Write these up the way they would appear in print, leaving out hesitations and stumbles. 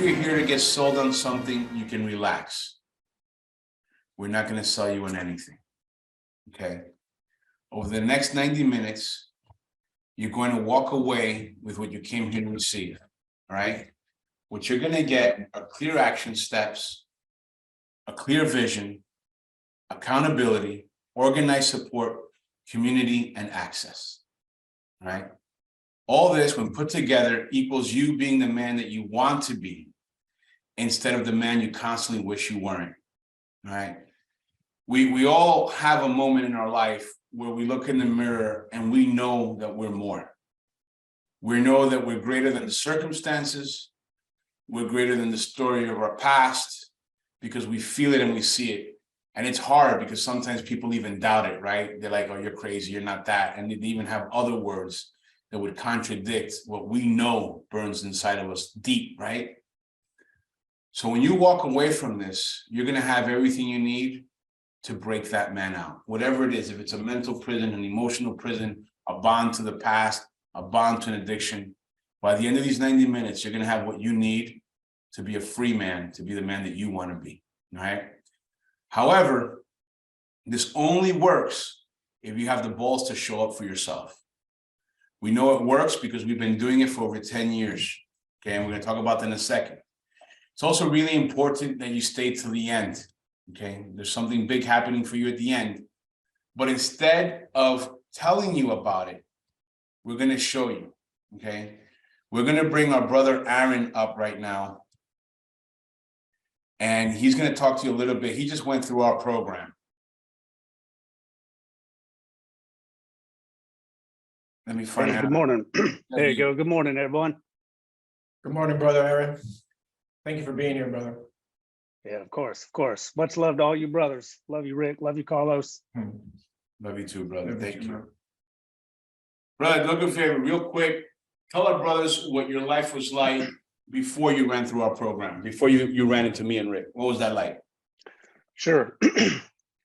you're here to get sold on something, you can relax. We're not going to sell you on anything. Okay. Over the next 90 minutes, you're going to walk away with what you came here to receive. All right. What you're going to get are clear action steps, a clear vision, accountability, organized support, community, and access. All right. All this, when put together, equals you being the man that you want to be instead of the man you constantly wish you weren't. All right. We all have a moment in our life where we look in the mirror and we know that we're more. We know that we're greater than the circumstances. We're greater than the story of our past because we feel it and we see it. And it's hard because sometimes people even doubt it, right? They're like, oh, you're crazy, you're not that. And they even have other words that would contradict what we know burns inside of us deep, right? So when you walk away from this, you're going to have everything you need to break that man out, whatever it is. If it's a mental prison, an emotional prison, a bond to the past, a bond to an addiction, by the end of these 90 minutes, you're going to have what you need to be a free man, to be the man that you want to be, all right? However, this only works if you have the balls to show up for yourself. We know it works because we've been doing it for over 10 years, okay? And we're going to talk about that in a second. It's also really important that you stay to the end, okay? There's something big happening for you at the end. But instead of telling you about it, we're going to show you, okay? We're going to bring our brother Aaron up right now. And he's going to talk to you a little bit. He just went through our program. Let me find out. Good morning. There you go. Good morning, everyone. Good morning, brother Aaron. Thank you for being here, brother. Yeah, of course, of course. Much love to all you brothers. Love you, Rick. Love you, Carlos. Love you too, brother. Love you Thank too, you. man. Brother, do me a favor, real quick. Tell our brothers what your life was like before you ran through our program, before you ran into me and Rick. What was that like? Sure.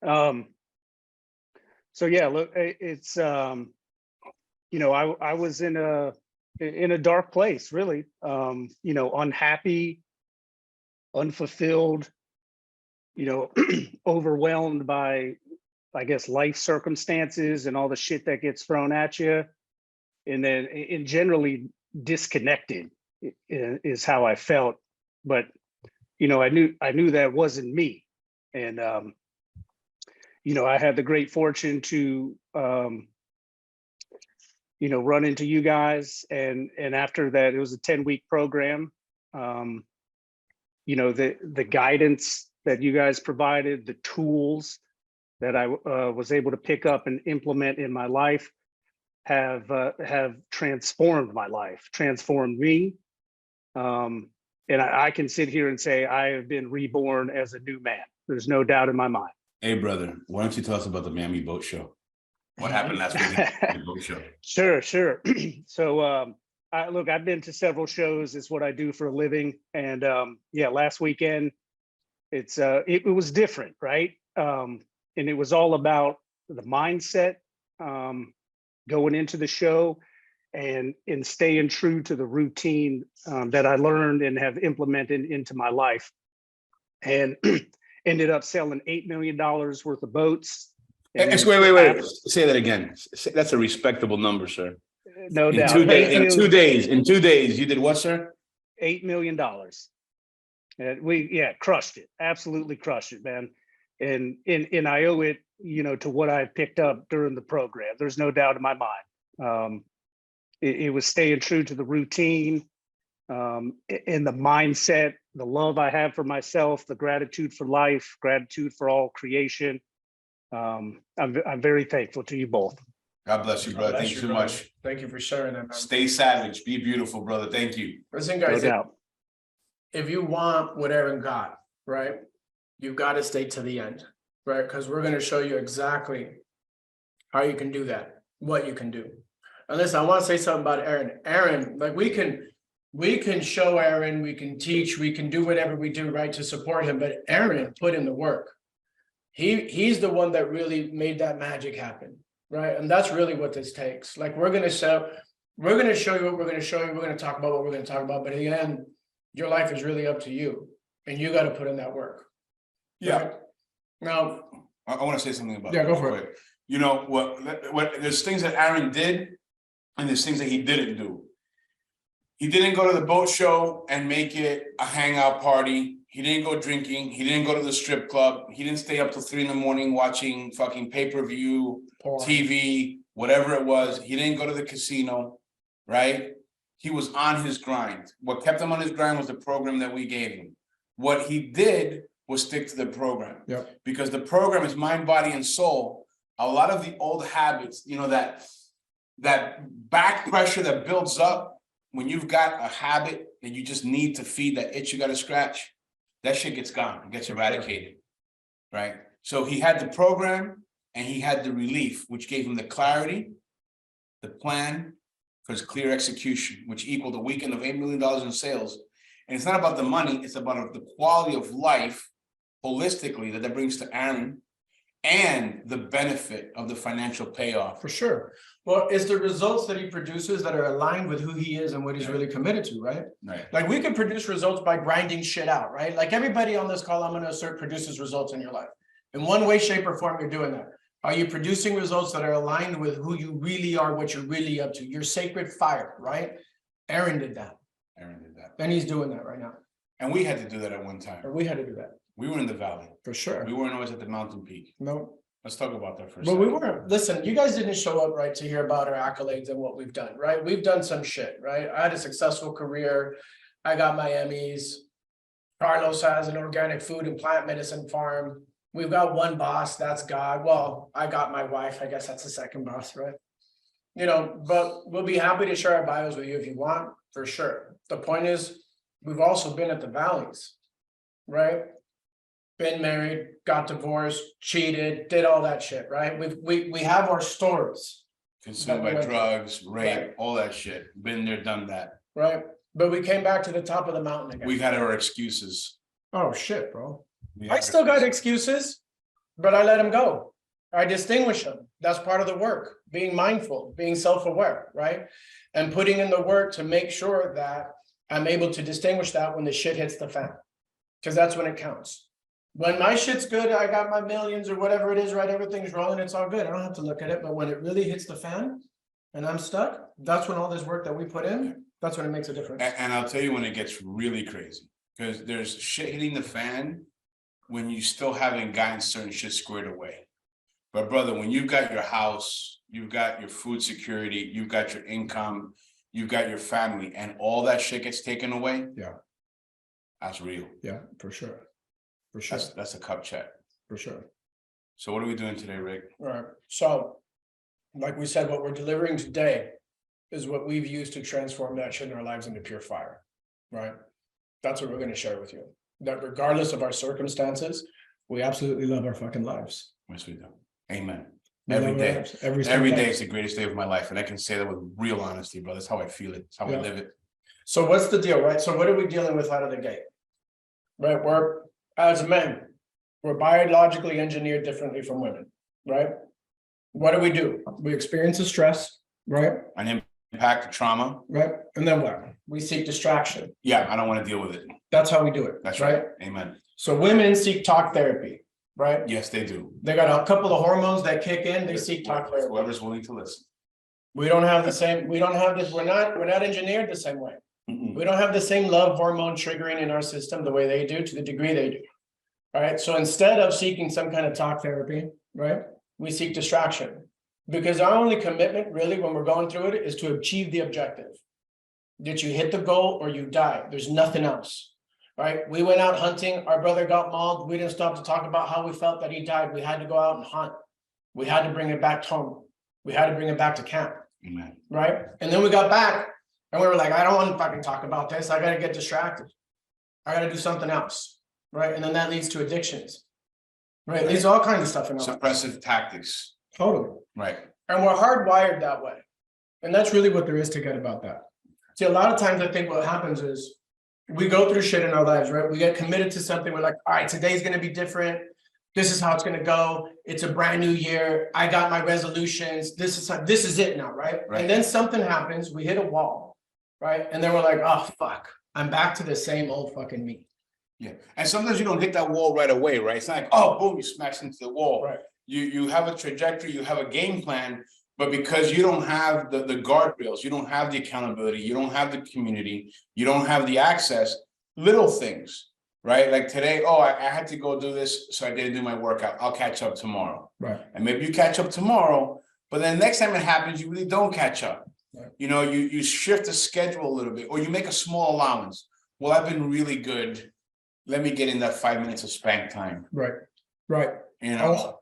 So yeah, look, it's you know, I was in a dark place, really. You know, unhappy, unfulfilled, you know, overwhelmed by, I guess, life circumstances and all the shit that gets thrown at you. And then generally disconnected is how I felt. But, you know, I knew that wasn't me. And, you know, I had the great fortune to, you know, run into you guys. And after that, it was a 10-week program. You know, the guidance that you guys provided, the tools that I was able to pick up and implement in my life have transformed my life, transformed me. And I can sit here and say I have been reborn as a new man. There's no doubt in my mind. Hey, brother, why don't you tell us about the Miami Boat Show? What happened last week at the boat show? Sure. So look, I've been to several shows. It's what I do for a living. And yeah, last weekend, it was different, right? And it was all about the mindset going into the show and staying true to the routine that I learned and have implemented into my life. And ended up selling $8 million worth of boats. Wait. Say that again. That's a respectable number, sir. No doubt. In 2 days, you did what, sir? $8 million. And we crushed it. Absolutely crushed it, man. And I owe it, you know, to what I picked up during the program. There's no doubt in my mind. It was staying true to the routine, and the mindset, the love I have for myself, the gratitude for life, gratitude for all creation. I'm very thankful to you both. God bless you, brother. Thank you so much. Thank you for sharing that, man. Stay savage. Be beautiful, brother. Thank you. Listen, No guys, doubt. if you want what Aaron got, right, you've got to stay to the end, right? Because we're going to show you exactly how you can do that, what you can do. And listen, I want to say something about Aaron. Aaron, like we can show Aaron, we can teach, we can do whatever we do, right, to support him. But Aaron put in the work. He's the one that really made that magic happen, right? And that's really what this takes. Like we're going to show you what we're going to show you. We're going to talk about what we're going to talk about. But in the end, your life is really up to you, and you got to put in that work. Yeah. Right? Now, I want to say something about Yeah, that go real for it. quick. You know, what there's things that Aaron did, and there's things that he didn't do. He didn't go to the boat show and make it a hangout party. He didn't go drinking. He didn't go to the strip club. He didn't stay up till 3 a.m. watching fucking pay-per-view, porn. TV, whatever it was. He didn't go to the casino, right? He was on his grind. What kept him on his grind was the program that we gave him. What he did was stick to the program. Yep. Because the program is mind, body, and soul. A lot of the old habits, you know, that back pressure that builds up when you've got a habit that you just need to feed that itch you got to scratch, that shit gets gone, it gets eradicated, right? So he had the program and he had the relief, which gave him the clarity, the plan for his clear execution, which equaled a weekend of $8 million in sales. And it's not about the money, it's about the quality of life holistically that brings to Aaron and the benefit of the financial payoff. For sure. Well, it's the results that he produces that are aligned with who he is and what he's really committed to, right? Right. Like we can produce results by grinding shit out, right? Like everybody on this call, I'm going to assert, produces results in your life. In one way, shape, or form, you're doing that. Are you producing results that are aligned with who you really are, what you're really up to? Your sacred fire, right? Aaron did that. Aaron did that. And he's doing that right now. And we had to do that at one time. Or we had to do that. We were in the valley. For sure. We weren't always at the mountain peak. No. Let's talk about that for a But second. we weren't, listen, you guys didn't show up, right, to hear about our accolades and what we've done, right? We've done some shit, right? I had a successful career. I got my Emmys. Carlos has an organic food and plant medicine farm. We've got one boss, that's God. Well, I got my wife, I guess that's the second boss, right? You know, but we'll be happy to share our bios with you if you want, for sure. The point is, we've also been at the valleys, right? Been married, got divorced, cheated, did all that shit, right? We have our stories, Consumed by drugs, rape, all that shit. Been there, done that. right? But we came back to the top of the mountain again. We had our excuses. Oh shit, bro. We I had still got our excuses, but I let them go. I distinguish them. That's part of the work, being mindful, being self-aware, right? And putting in the work to make sure that I'm able to distinguish that when the shit hits the fan, because that's when it counts. When my shit's good, I got my millions or whatever it is, right? Everything's rolling, it's all good. I don't have to look at it, but when it really hits the fan and I'm stuck, that's when all this work that we put in, that's when it makes a difference. And I'll tell you when it gets really crazy, because there's shit hitting the fan when you still haven't gotten certain shit squared away. But brother, when you've got your house, you've got your food security, you've got your income, you've got your family, and all that shit gets taken away. Yeah. That's real. Yeah, for sure. For sure. That's a cup check. For sure. So what are we doing today, Rick? All right. So, like we said, what we're delivering today is what we've used to transform that shit in our lives into pure fire, right? That's what we're going to share with you. That regardless of our circumstances, we absolutely love our fucking lives. Yes, we do. Amen. We Every love our day. lives. Every day is the greatest day of my life. And I can say that with real honesty, brother. That's how I feel it. It's how I Yeah. live it. So what's the deal, right? So what are we dealing with out of the gate? Right, we're, as men, we're biologically engineered differently from women, right? What do? We experience the stress, right? An impact, trauma. Right, and then what? We seek distraction. Yeah, I don't want to deal with it. That's how we do it. That's right. Amen. So women seek talk therapy, right? Yes, they do. They got a couple of hormones that kick in, they seek talk therapy. Whoever's willing to listen. We don't have the same, we don't have this, we're not engineered the same way. Mm-mm. We don't have the same love hormone triggering in our system the way they do, to the degree they do. All right, so instead of seeking some kind of talk therapy, right, we seek distraction. Because our only commitment really when we're going through it is to achieve the objective. Did you hit the goal or you die? There's nothing else, right? We went out hunting, our brother got mauled, we didn't stop to talk about how we felt that he died. We had to go out and hunt. We had to bring it back home. We had to bring it back to camp, Amen. right? And then we got back and we were like, I don't want to fucking talk about this. I got to get distracted. I got to do something else, right? And then that leads to addictions, right? Leads to all kinds of stuff in our life. Suppressive tactics. Totally. Right. And we're hardwired that way. And that's really what there is to get about that. See, a lot of times I think what happens is we go through shit in our lives, right? We get committed to something. We're like, all right, today's going to be different. This is how it's going to go. It's a brand new year. I got my resolutions. This is it now, right? Right. And then something happens. We hit a wall, right? And then we're like, oh, fuck. I'm back to the same old fucking me. Yeah, and sometimes you don't hit that wall right away, right? It's not like, oh, boom, you smash into the wall. Right. You have a trajectory, you have a game plan, but because you don't have the guardrails, you don't have the accountability, you don't have the community, you don't have the access, little things, right? Like today, oh, I had to go do this, so I didn't do my workout. I'll catch up tomorrow. Right. And maybe you catch up tomorrow, but then next time it happens, you really don't catch up. Right. You know, you shift the schedule a little bit, or you make a small allowance. Well, I've been really good. Let me get in that 5 minutes of spank time. Right. Right. You know, Oh,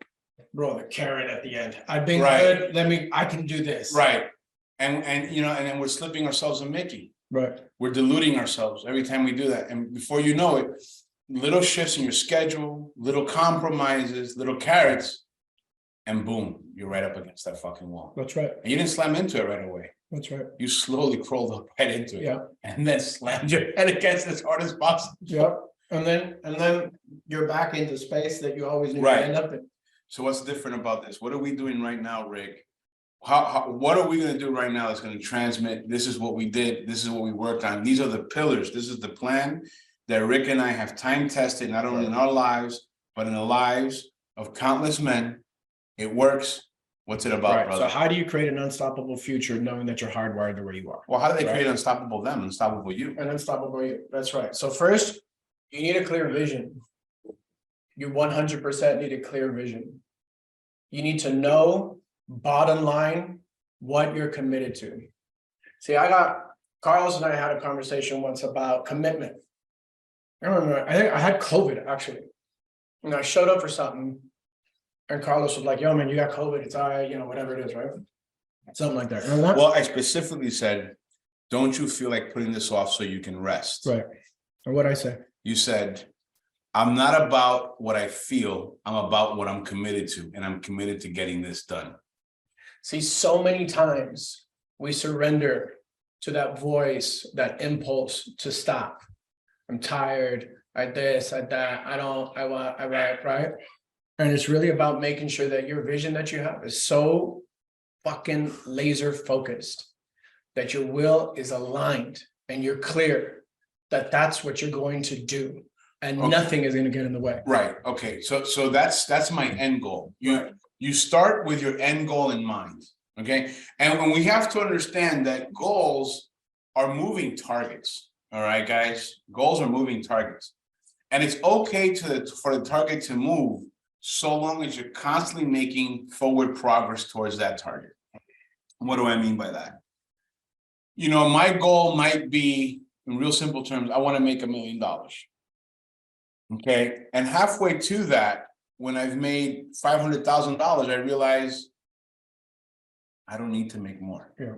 bro, the carrot at the end. I've been Right. good. I can do this. right. And you know, and then we're slipping ourselves a Mickey. Right. We're deluding ourselves every time we do that. And before you know it, little shifts in your schedule, little compromises, little carrots, and boom, you're right up against that fucking wall. That's right. And you didn't slam into it right away. That's right. You slowly crawled up right into it. Yeah. And then slammed your head against it as hard as possible. Yep. And then you're back into space that you always need Right. to end up in. So what's different about this? What are we doing right now, Rick? What are we going to do right now that's going to transmit? This is what we did. This is what we worked on. These are the pillars. This is the plan that Rick and I have time tested, not only in our lives, but in the lives of countless men. It works. What's it about, Right. brother? So how do you create an unstoppable future knowing that you're hardwired to where you are? Well, how do they Right. create unstoppable them, unstoppable you? An unstoppable you. That's right. So first, you need a clear vision. You 100% need a clear vision. You need to know, bottom line, what you're committed to. See, Carlos and I had a conversation once about commitment. I remember, I think I had COVID actually. And I showed up for something. And Carlos was like, yo, man, you got COVID. It's all right, you know, whatever it is, right? Something like that. Remember that? Well, I specifically said, don't you feel like putting this off so you can rest? Right. And what'd I say? You said, I'm not about what I feel, I'm about what I'm committed to, and I'm committed to getting this done. See, so many times we surrender to that voice, that impulse to stop. I'm tired, I this, I that, I want, right? And it's really about making sure that your vision that you have is so fucking laser focused that your will is aligned and you're clear that that's what you're going to do. And Okay. Nothing is going to get in the way. Right, okay, so that's my end goal. You start with your end goal in mind, okay? And when we have to understand that goals are moving targets, all right, guys? Goals are moving targets. And it's okay for the target to move so long as you're constantly making forward progress towards that target. What do I mean by that? You know, my goal might be, in real simple terms, I want to make $1 million. Okay, and halfway to that, when I've made $500,000, I realize I don't need to make more. Yeah.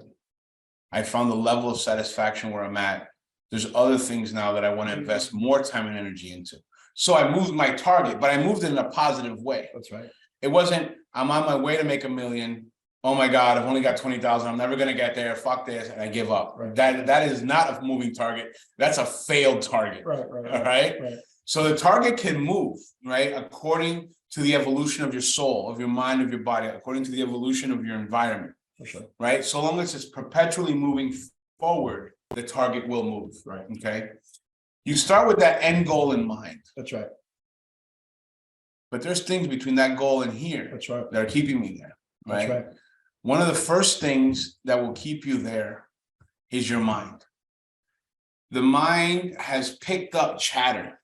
I found the level of satisfaction where I'm at. There's other things now that I want to invest more time and energy into. So I moved my target, but I moved it in a positive way. That's right. It wasn't, I'm on my way to make $1 million. Oh my God, I've only got 20,000. I'm never going to get there. Fuck this. And I give up. Right. That is not a moving target. That's a failed target. Right. All right. Right. So the target can move, right? According to the evolution of your soul, of your mind, of your body, according to the evolution of your environment, For sure. right? So long as it's perpetually moving forward, the target will move, Right. okay? You start with that end goal in mind, That's right. but there's things between that goal and here That's right. that are keeping me there, That's right? right. One of the first things that will keep you there is your mind. The mind has picked up chatter.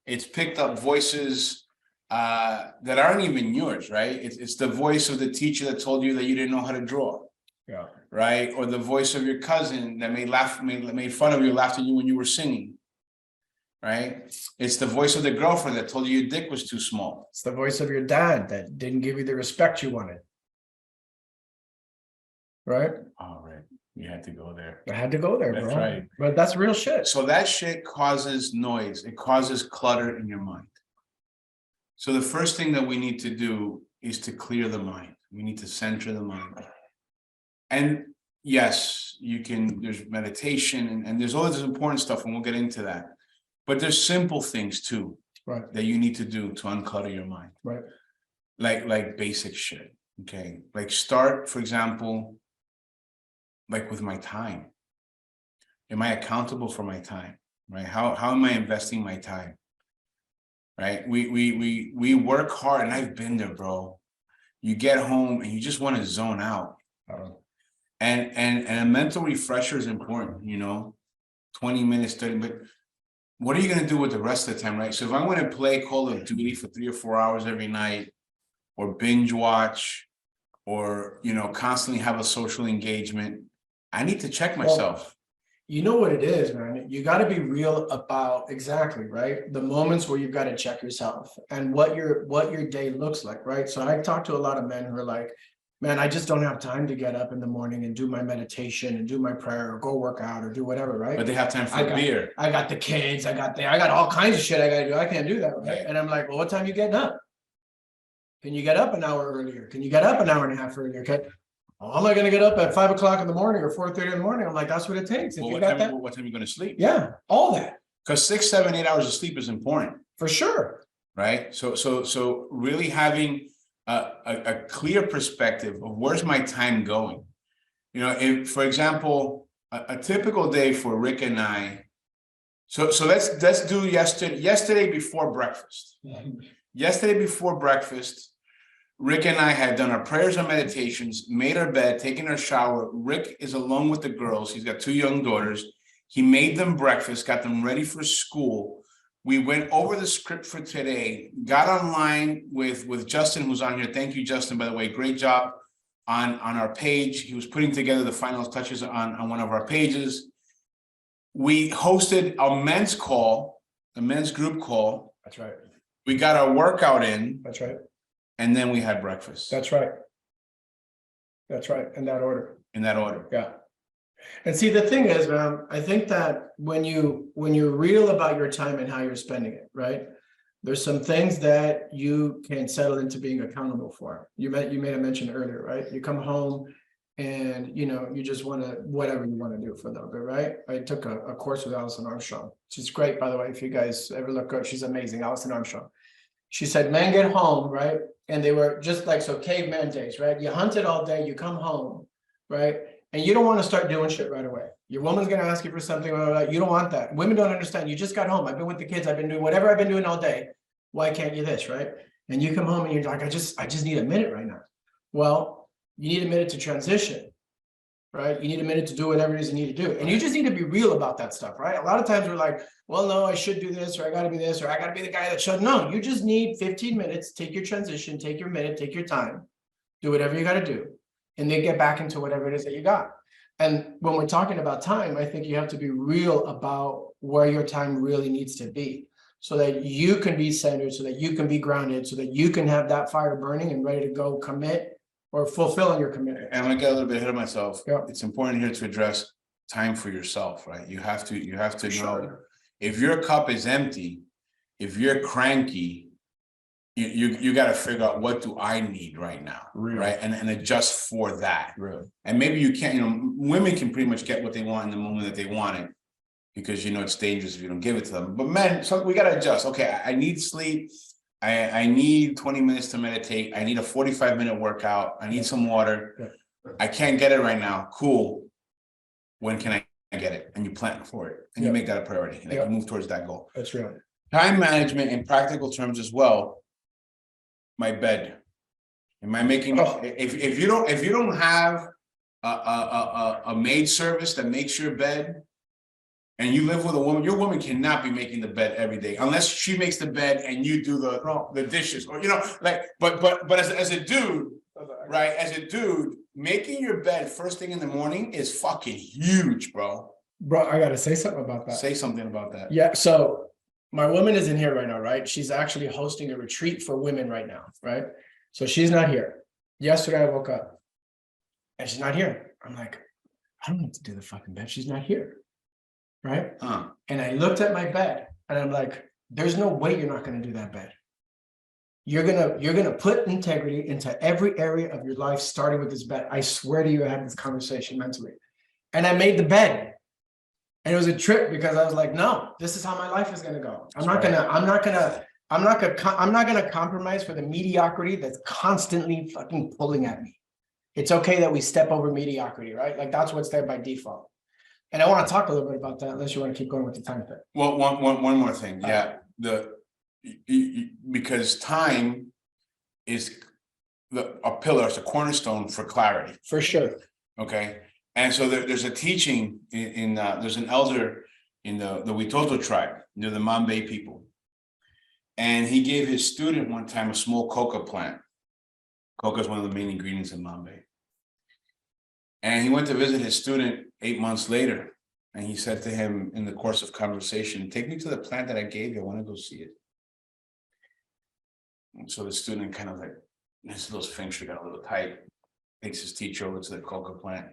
It's picked up voices that aren't even yours, right? It's the voice of the teacher that told you that you didn't know how to draw, Yeah. right? Or the voice of your cousin that made fun of you, laughed at you when you were singing, right? It's the voice of the girlfriend that told you your dick was too small. It's the voice of your dad that didn't give you the respect you wanted. Right? All right, you had to go there. I had to go there, That's bro. right. But that's real shit. So that shit causes noise. It causes clutter in your mind. So the first thing that we need to do is to clear the mind. We need to center the mind. And yes, there's meditation and there's all this important stuff, and we'll get into that. But there's simple things too, Right. that you need to do to unclutter your mind. Right. Like basic shit. Okay. Like start, for example, like with my time. am I accountable for my time, right? How am I investing my time, right? We work hard, and I've been there, bro. You get home and you just want to zone out. And a mental refresher is important, 20 minutes, 30, but what are you going to do with the rest of the time, right? So if I want to play Call of Duty for 3 or 4 hours every night, or binge watch, or, constantly have a social engagement, I need to check myself. You know what it is, man. You got to be real about exactly, right? The moments where you've got to check yourself and what your day looks like, right? So I talk to a lot of men who are like, man, I just don't have time to get up in the morning and do my meditation and do my prayer or go work out or do whatever, right? But they have time for beer. I got the kids, I got all kinds of shit I got to do. I can't do that, right? And I'm like, well, what time you getting up? Can you get up an hour earlier? Can you get up an hour and a half earlier? Okay. Oh, am I going to get up at 5 o'clock in the morning or 4:30 in the morning? I'm like, that's what it takes. Well, what time are you going to sleep? Yeah, all that. Because 6, 7, 8 hours of sleep is important. For sure. Right. So really having a clear perspective of where's my time going. If, for example, a typical day for Rick and I. So let's do yesterday before breakfast. Yesterday before breakfast, Rick and I had done our prayers and meditations, made our bed, taken our shower. Rick is alone with the girls. He's got 2 young daughters. He made them breakfast, got them ready for school. We went over the script for today, got online with Justin, who's on here. Thank you, Justin, by the way. Great job on our page. He was putting together the final touches on one of our pages. We hosted a men's call, a men's group call. That's right. We got our workout in. That's right. And then we had breakfast. That's right. That's right. In that order. Yeah. And see, the thing is, man, I think that when you're real about your time and how you're spending it, right? There's some things that you can settle into being accountable for. You made a mention earlier, right? You come home and, you just want to, whatever you want to do for a little bit, right? I took a course with Alison Armstrong. She's great, by the way. If you guys ever look up, she's amazing. Alison Armstrong. She said, men get home, right? And they were just like, so caveman days, right? You hunted all day, you come home, right? And you don't want to start doing shit right away. Your woman's going to ask you for something. You don't want that. Women don't understand. You just got home. I've been with the kids. I've been doing whatever I've been doing all day. Why can't you this, right? And you come home and you're like, I just need a minute right now. Well, you need a minute to transition, right? You need a minute to do whatever it is you need to do. And you just need to be real about that stuff, right? A lot of times we're like, well, no, I should do this, or I got to be this, or I got to be the guy that should. No, you just need 15 minutes. Take your transition, take your minute, take your time, do whatever you got to do, and then get back into whatever it is that you got. And when we're talking about time, I think you have to be real about where your time really needs to be so that you can be centered, so that you can be grounded, so that you can have that fire burning and ready to go commit or fulfilling your commitment. And I'm gonna get a little bit ahead of myself. Yeah. It's important here to address time for yourself, right? You have to know Sure. if your cup is empty, if you're cranky, you got to figure out, what do I need right now, right? And adjust for that. Really. And maybe you can't, women can pretty much get what they want in the moment that they want it, because it's dangerous if you don't give it to them. But men, so we got to adjust. Okay, I need sleep. I need 20 minutes to meditate. I need a 45-minute workout. I need some water. Yeah. I can't get it right now. Cool. When can I get it? And you plan for it, and you make that a priority, and you move towards that goal. That's right. Time management in practical terms as well. My bed. Am I making? If you don't have a maid service that makes your bed, and you live with a woman, your woman cannot be making the bed every day unless she makes the bed and you do the dishes, or but as a dude, right? As a dude, making your bed first thing in the morning is fucking huge, bro. Bro, I gotta say something about that. Say something about that. Yeah, so my woman isn't here right now, right? She's actually hosting a retreat for women right now, right? So she's not here. Yesterday I woke up and she's not here. I'm like, I don't have to do the fucking bed. She's not here, right? And I looked at my bed and I'm like, there's no way you're not gonna do that bed. You're gonna put integrity into every area of your life, starting with this bed. I swear to you, I had this conversation mentally. And I made the bed. And it was a trip because I was like, no, this is how my life is gonna go. I'm not gonna compromise for the mediocrity that's constantly fucking pulling at me. It's okay that we step over mediocrity, right? Like that's what's there by default. And I want to talk a little bit about that, unless you want to keep going with the time thing. Well, one more thing. Yeah, because time is a pillar, it's a cornerstone for clarity. For sure. Okay, and so there's a teaching in there's an elder in the Witoto tribe, they're the Mambe people, and he gave his student one time a small coca plant. Coca is one of the main ingredients in Mambe, and he went to visit his student 8 months later, and he said to him in the course of conversation, "Take me to the plant that I gave you. I want to go see it." And so the student kind of like, his little finger got a little tight, takes his teacher over to the coca plant,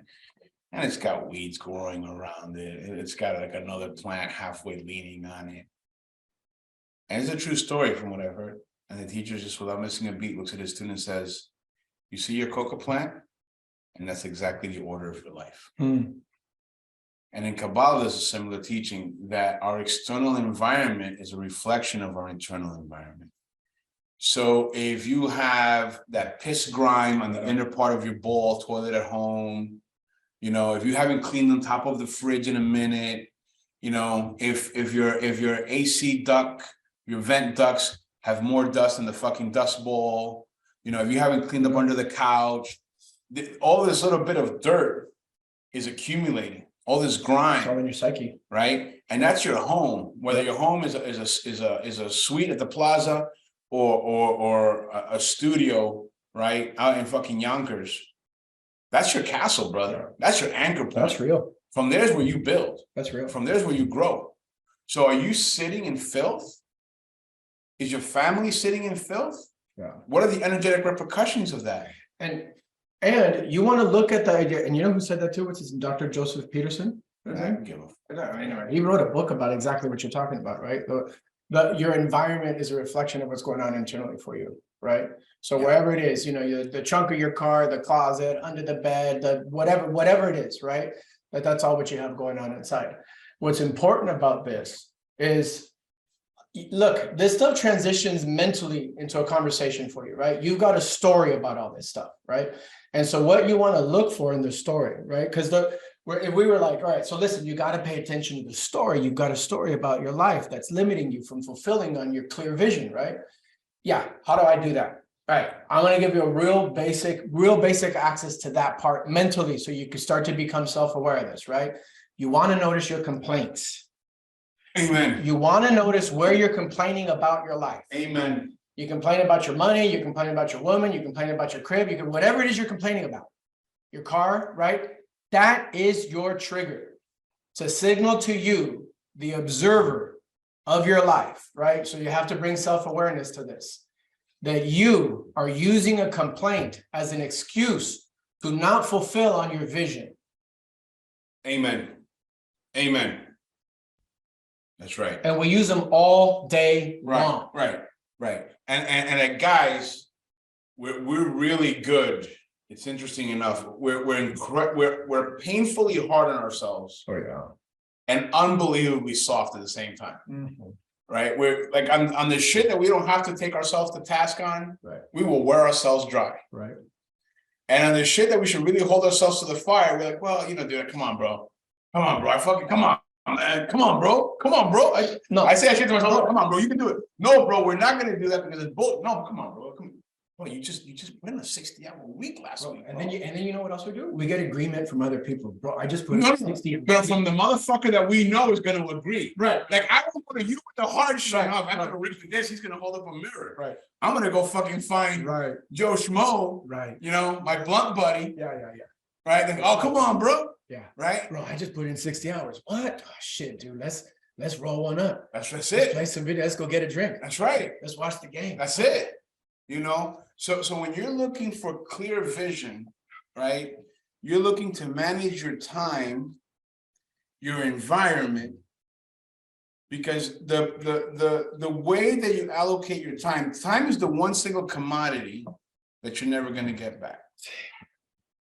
and it's got weeds growing around it. It's got like another plant halfway leaning on it. And it's a true story from what I've heard. And the teacher, just without missing a beat, looks at his student and says, "You see your coca plant? And that's exactly the order of your life." And in Kabbalah, there's a similar teaching that our external environment is a reflection of our internal environment. So if you have that piss grime on the inner part of your bowl toilet at home, you know, if you haven't cleaned on top of the fridge in a minute, you know, if your AC duct, your vent ducts have more dust than the fucking dust bowl, you know, if you haven't cleaned up under the couch, all this little bit of dirt is accumulating. All this grime, It's all in your psyche, right? And that's your home. Whether your home is a suite at the plaza or a studio, right, out in fucking Yonkers, that's your castle, brother. That's your anchor point. That's real. From there's where you build. That's real. From there's where you grow. So are you sitting in filth? Is your family sitting in filth? Yeah. What are the energetic repercussions of that? And you want to look at the idea, and you know who said that too? What's his Dr. Joseph Peterson? I don't give a fuck. I know. He wrote a book about exactly what you're talking about, right? Your environment is a reflection of what's going on internally for you, right? So wherever it is, you know, the trunk of your car, the closet, under the bed, the whatever it is, right? That's all what you have going on inside. What's important about this is, look, this stuff transitions mentally into a conversation for you, right? You've got a story about all this stuff, right? And so what you want to look for in the story, right? Because if we were like, all right, so listen, you got to pay attention to the story. You've got a story about your life that's limiting you from fulfilling on your clear vision, right? Yeah. How do I do that? All right. I'm going to give you a real basic access to that part mentally, so you can start to become self-aware of this, right? You want to notice your complaints. Amen. You want to notice where you're complaining about your life. Amen. You complain about your money, you complain about your woman, you complain about your crib, whatever it is you're complaining about, your car, right? That is your trigger to signal to you, the observer of your life, right? So you have to bring self-awareness to this, that you are using a complaint as an excuse to not fulfill on your vision. Amen. Amen. That's right. And we use them all day long. Right. And guys, we're really good. It's interesting enough. We're painfully hard on ourselves. Oh yeah. And unbelievably soft at the same time. Mm-hmm. Right. We're like on the shit that we don't have to take ourselves to task on. Right. We will wear ourselves dry. Right. And on the shit that we should really hold ourselves to the fire, we're like, well, you know, dude, come on, bro. Come on, bro. Come on. Man, come on, bro. I say I shit to myself. Oh, come on, bro. You can do it. No, bro. We're not gonna do that because it's bull. No, come on, bro. Come on. Bro, you just put in a 60-hour week last week. And then you know what else we do? We get agreement from other people. Bro, I just put in 60. But from the motherfucker that we know is gonna agree. Right. Like I don't want to you with the hard shit. Right. Off. After Rick this, he's gonna hold up a mirror. Right. I'm gonna go fucking find Joe Schmo. Right. You know, my blunt buddy. Yeah. Right. Like, oh, come on, bro. Yeah. Right. Bro, I just put in 60 hours. What? Oh shit, dude. Let's roll one up. That's Let's it. play some video. Let's go get a drink. That's right. Let's watch the game. That's it. You know, so when you're looking for clear vision, right? You're looking to manage your time, your environment, because the way that you allocate your time is the one single commodity that you're never going to get back.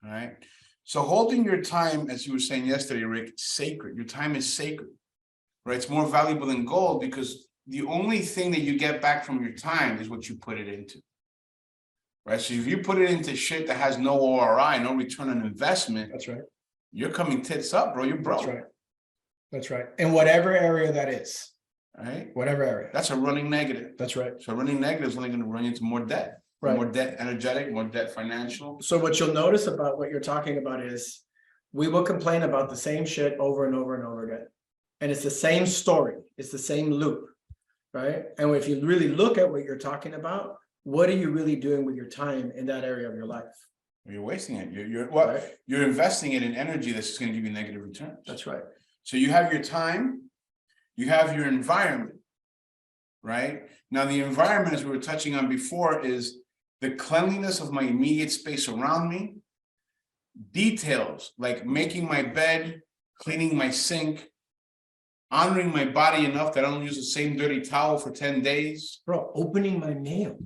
All right. So holding your time, as you were saying yesterday, Rick, sacred. Your time is sacred, right? It's more valuable than gold because the only thing that you get back from your time is what you put it into, right? So if you put it into shit that has no ROI, no return on investment, That's right. you're coming tits up, bro. You're broke. That's right. That's right. In whatever area that is, Right? whatever area. That's a running negative. That's right. So running negative is only going to run you into more debt. Right. More debt energetic, more debt financial. So what you'll notice about what you're talking about is we will complain about the same shit over and over and over again. And it's the same story. It's the same loop, right? And if you really look at what you're talking about, what are you really doing with your time in that area of your life? You're wasting it. Right. You're investing it in energy that's just going to give you negative returns. That's right. So you have your time, you have your environment, right? Now, the environment, as we were touching on before, is the cleanliness of my immediate space around me, details like making my bed, cleaning my sink, honoring my body enough that I don't use the same dirty towel for 10 days. Bro, opening my mail,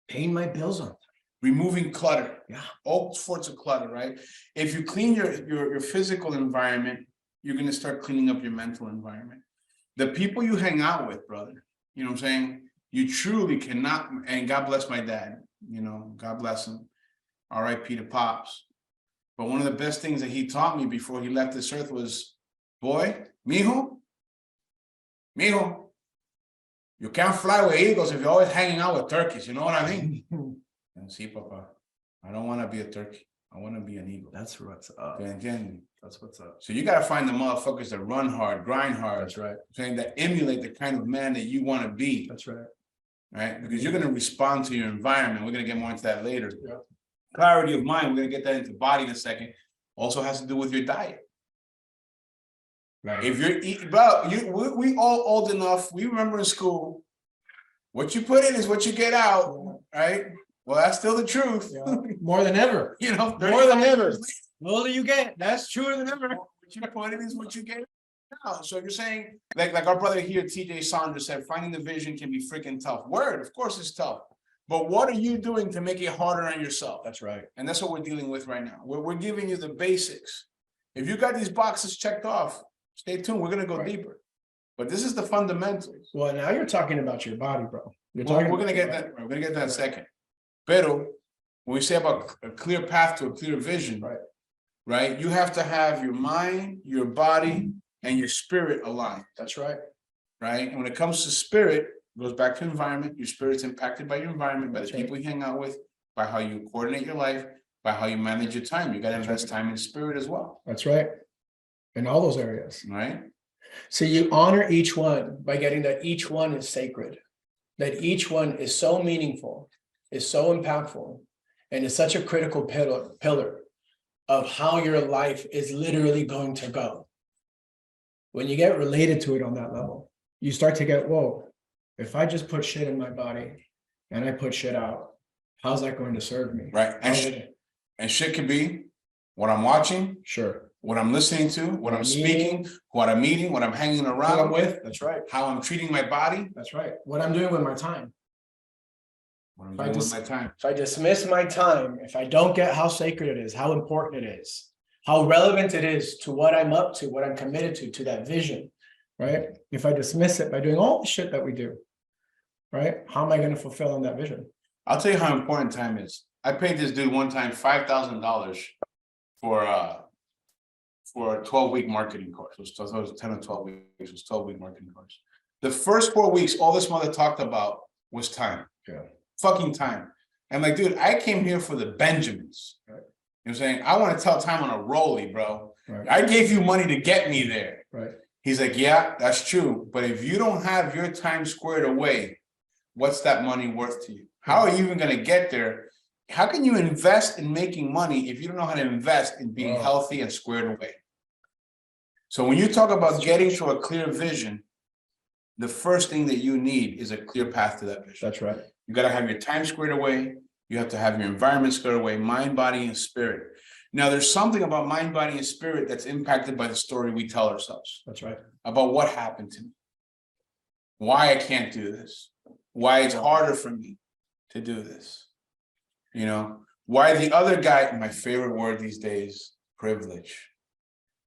paying my bills on. Removing clutter. Yeah. All sorts of clutter, right? If you clean your physical environment, you're going to start cleaning up your mental environment. The people you hang out with, brother, you know what I'm saying? You truly cannot, and God bless my dad, you know, God bless him. R.I.P. to Pops. But one of the best things that he taught me before he left this earth was, boy, mijo, you can't fly with eagles if you're always hanging out with turkeys. You know what I mean? And see, Papa, I don't want to be a turkey. I want to be an eagle. That's what's up. That's what's up. So you got to find the motherfuckers that run hard, grind hard. That's right. Saying that emulate the kind of man that you want to be. That's right. Right? Because you're going to respond to your environment. We're going to get more into that later. Yeah. Clarity of mind, we're going to get that into body in a second. Also has to do with your diet. Right. If you're eating, bro, we all old enough. We remember in school, what you put in is what you get out, right? Well, that's still the truth. Yeah. More than ever. You know, More than 35 ever. years The older you get, that's truer than ever. what you put in is what you get out. So you're saying, like our brother here, TJ Saunders said, finding the vision can be freaking tough. Word, of course it's tough. But what are you doing to make it harder on yourself? That's right. And that's what we're dealing with right now. We're giving you the basics. If you got these boxes checked off, stay tuned. We're going to go deeper. But this is the fundamentals. Well, now you're talking about your body, bro. You're Well, talking. we're going to get that. We're going to get that in a second. Pero when we say about a clear path to a clear vision, right? You have to have your mind, your body, and your spirit aligned. That's right. Right? And when it comes to spirit, it goes back to environment. Your spirit's impacted by your environment, by the people you hang out with, by how you coordinate your life, by how you manage your time. You got to invest time in spirit as well. That's right. In all those areas. Right? So you honor each one by getting that each one is sacred, that each one is so meaningful, is so impactful, and is such a critical pillar of how your life is literally going to go. When you get related to it on that level, you start to get, whoa, if I just put shit in my body and I put shit out, how's that going to serve me? Right. And shit could be what I'm watching, Sure. what I'm listening to, what I'm speaking, what I'm eating, what I'm hanging around Who I'm with. That's right. how I'm treating my body. That's right. What I'm doing with my time. What I'm doing with my time. If I dismiss my time, if I don't get how sacred it is, how important it is, how relevant it is to what I'm up to, what I'm committed to that vision, right? If I dismiss it by doing all the shit that we do, right? How am I going to fulfill on that vision? I'll tell you how important time is. I paid this dude one time $5,000 for a 12-week marketing course. It was 10 or 12 weeks. It was 12-week marketing course. The first 4 weeks, all this mother talked about was time. Yeah. Fucking time. And like, dude, I came here for the Benjamins. Right. You know what I'm saying? I want to tell time on a rollie, bro. Right. I gave you money to get me there. Right. He's like, yeah, that's true. But if you don't have your time squared away, what's that money worth to you? How are you even going to get there? How can you invest in making money if you don't know how to invest in being healthy and squared away? So when you talk about getting to a clear vision, the first thing that you need is a clear path to that vision. That's right. You got to have your time squared away. You have to have your environment squared away, mind, body, and spirit. Now, there's something about mind, body, and spirit that's impacted by the story we tell ourselves. That's right. About what happened to me, why I can't do this, why it's harder for me to do this. You know, why the other guy, my favorite word these days, privilege.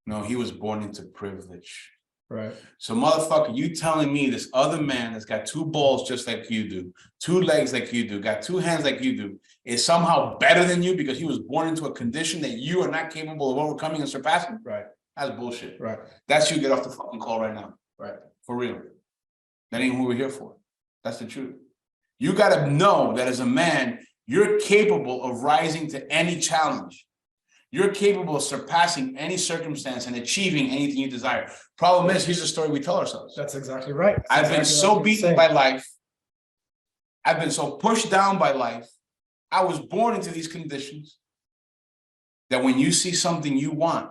No, he was born into privilege. Right. So motherfucker, you telling me this other man that's got two balls just like you do, two legs like you do, got two hands like you do, is somehow better than you because he was born into a condition that you are not capable of overcoming and surpassing? Right. That's bullshit. Right. That's you get off the fucking call right now. Right. For real. That ain't who we're here for. That's the truth. You gotta know that as a man, you're capable of rising to any challenge. You're capable of surpassing any circumstance and achieving anything you desire. Problem is, here's the story we tell ourselves. That's exactly right. That's I've been exactly so what I'm beaten saying. by life. I've been so pushed down by life. I was born into these conditions that when you see something you want,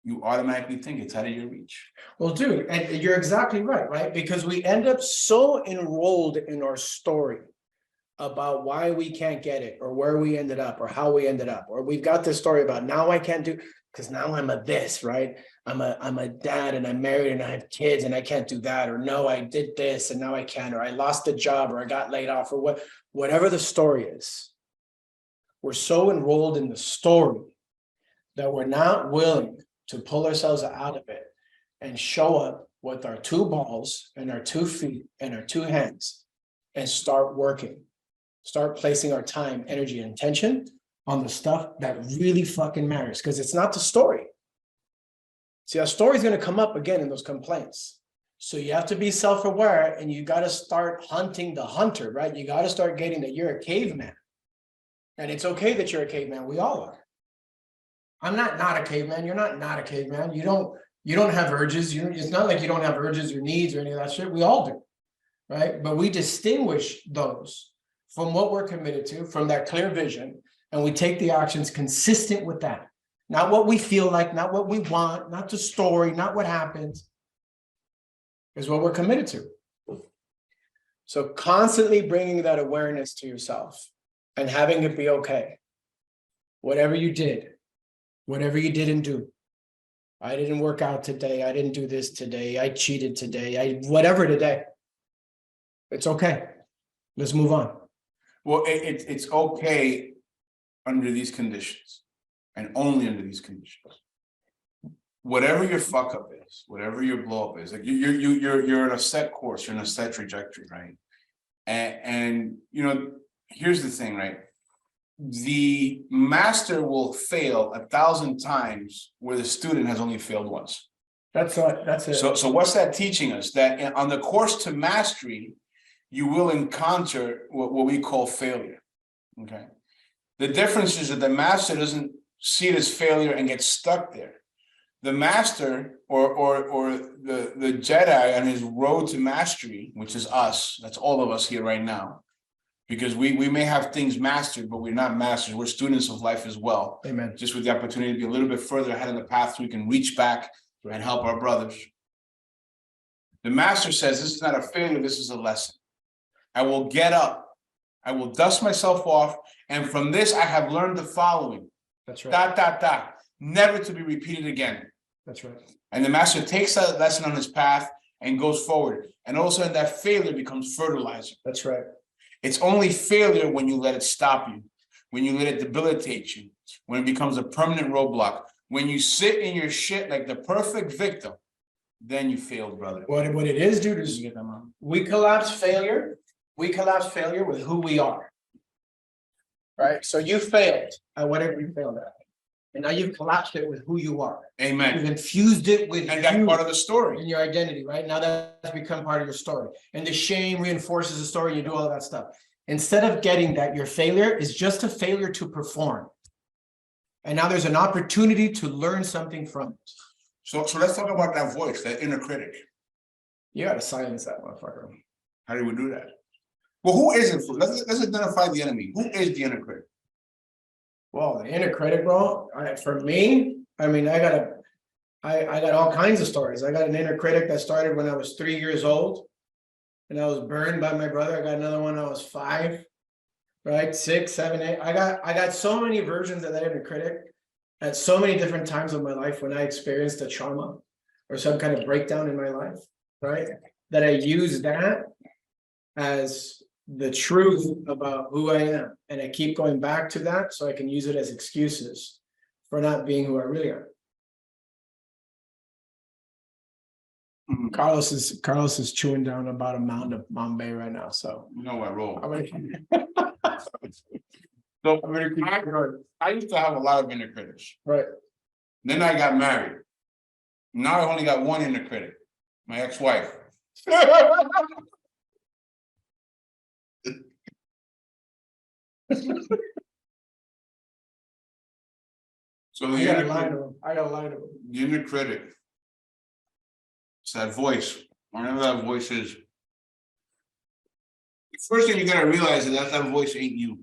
you automatically think it's out of your reach. Well, dude, and you're exactly right, right? Because we end up so enrolled in our story about why we can't get it or where we ended up or how we ended up, or we've got this story about now I can't do because now I'm a this, right? I'm a dad and I'm married and I have kids and I can't do that, or no, I did this and now I can't, or I lost a job or I got laid off, or whatever the story is. We're so enrolled in the story that we're not willing to pull ourselves out of it and show up with our two balls and our 2 feet and our 2 hands and start working. Start placing our time, energy, and attention on the stuff that really fucking matters, because it's not the story. See, our story is going to come up again in those complaints. So you have to be self-aware and you got to start hunting the hunter, right? You got to start getting that you're a caveman. And it's okay that you're a caveman. We all are. I'm not a caveman. You're not a caveman. You don't have urges. It's not like you don't have urges or needs or any of that shit. We all do, right? But we distinguish those from what we're committed to, from that clear vision, and we take the actions consistent with that. Not what we feel like, not what we want, not the story, not what happens, is what we're committed to. So constantly bringing that awareness to yourself and having it be okay. Whatever you didn't do. I didn't work out today. I didn't do this today. I cheated today. Whatever today. It's okay. Let's move on. Well, it's okay under these conditions and only under these conditions. Whatever your fuck up is, whatever your blow up is, like you're in a set course, you're in a set trajectory, right? And you know, here's the thing, right? The master will fail 1,000 times where the student has only failed once. That's it. So what's that teaching us? That on the course to mastery, you will encounter what we call failure. Okay. The difference is that the master doesn't see it as failure and get stuck there. The master or the Jedi on his road to mastery, which is us, that's all of us here right now, because we may have things mastered, but we're not masters. We're students of life as well. Amen. Just with the opportunity to be a little bit further ahead of the path so we can reach back and help our brothers. The master says, this is not a failure, this is a lesson. I will get up, I will dust myself off, and from this I have learned the following. That's right. Never to be repeated again. That's right. And the master takes that lesson on his path and goes forward. And all of a sudden that failure becomes fertilizer. That's right. It's only failure when you let it stop you, when you let it debilitate you, when it becomes a permanent roadblock. When you sit in your shit like the perfect victim, then you failed, brother. What it is, dude, is we collapse failure. We collapse failure with who we are. Right? So you failed at whatever you failed at. And now you've collapsed it with who you are. Amen. You've infused it with and that's part of the story. In your identity, right? Now that's become part of your story. And the shame reinforces the story. You do all of that stuff. Instead of getting that your failure is just a failure to perform. And now there's an opportunity to learn something from it. So let's talk about that voice, that inner critic. You got to silence that motherfucker. How do we do that? Well, who is it? Let's identify the enemy. Who is the inner critic? Well, the inner critic, bro, for me, I mean, I got all kinds of stories. I got an inner critic that started when I was 3 years old and I was burned by my brother. I got another one when I was 5, right? 6, 7, 8. I got so many versions of that inner critic at so many different times of my life when I experienced a trauma or some kind of breakdown in my life, right? That I use that as the truth about who I am. And I keep going back to that so I can use it as excuses for not being who I really am. Carlos is chewing down about a mound of Bombay right now, so. You know I roll. I'm gonna- So I used to have a lot of inner critics. Right, Then I got married. Now I only got one inner critic, my ex-wife. So the I gotta inner lie critic, to him, I gotta lie to him. the inner critic. It's that voice, whatever that voice is. The first thing you gotta realize is that that voice ain't you.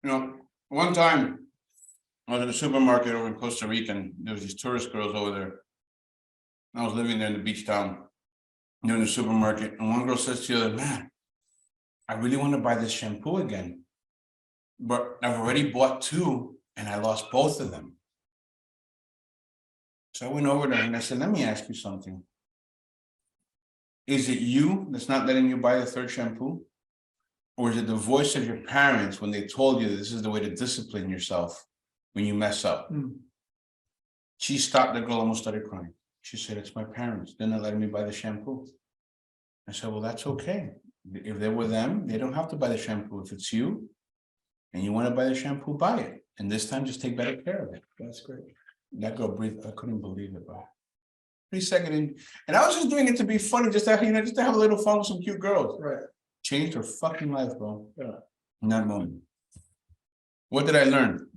You know, one time I was in a supermarket over in Costa Rica and there was these tourist girls over there. I was living there in the beach town. They're in the supermarket and one girl says to the other, man, I really want to buy this shampoo again. But I've already bought two and I lost both of them. So I went over there and I said, let me ask you something. Is it you that's not letting you buy the third shampoo? Or is it the voice of your parents when they told you that this is the way to discipline yourself when you mess up? She stopped, the girl almost started crying. She said, it's my parents. They're not letting me buy the shampoo. I said, well, that's okay. If they were them, they don't have to buy the shampoo. If it's you and you want to buy the shampoo, buy it. And this time, just take better care of it. That's great. That girl breathed. I couldn't believe it, bro. 3 seconds in, and I was just doing it to be funny, just to, just to have a little fun with some cute girls. Right. Changed her fucking life, bro. Yeah. In that moment. What did I learn?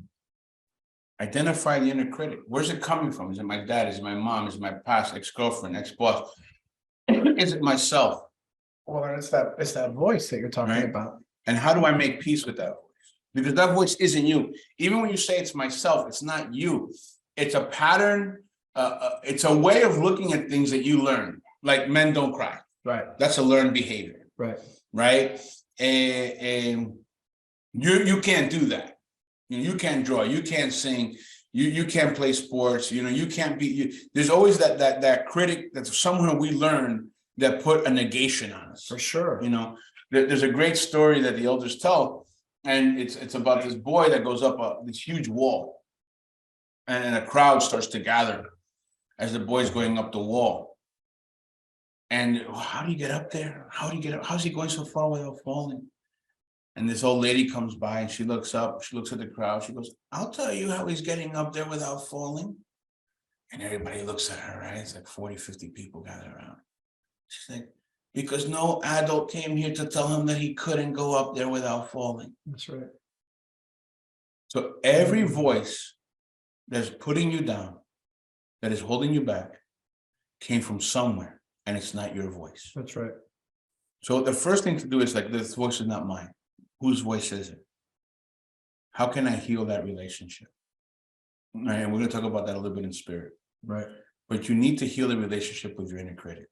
Identify the inner critic. Where's it coming from? Is it my dad? Is it my mom? Is it my past ex-girlfriend, ex-boss? Is it myself? Well, it's that voice that you're talking Right. about. And how do I make peace with that voice? Because that voice isn't you. Even when you say it's myself, it's not you. It's a pattern. It's a way of looking at things that you learn. Like men don't cry. Right, That's a learned behavior. right. Right? And you can't do that. You can't draw. You can't sing. You can't play sports. You can't be. There's always that critic that's someone we learn that put a negation on us. For sure. There's a great story that the elders tell, and it's about this boy that goes up this huge wall, and a crowd starts to gather as the boy's going up the wall. And how do you get up there? How do you get up? How's he going so far without falling? And this old lady comes by and she looks up, she looks at the crowd, she goes, I'll tell you how he's getting up there without falling. And everybody looks at her, right? It's like 40, 50 people gather around. She's like, because no adult came here to tell him that he couldn't go up there without falling. That's right. So every voice that's putting you down, that is holding you back, came from somewhere, and it's not your voice. That's right. So the first thing to do is like, this voice is not mine. Whose voice is it? How can I heal that relationship? Right, and we're going to talk about that a little bit in spirit. Right. But you need to heal the relationship with your inner critic.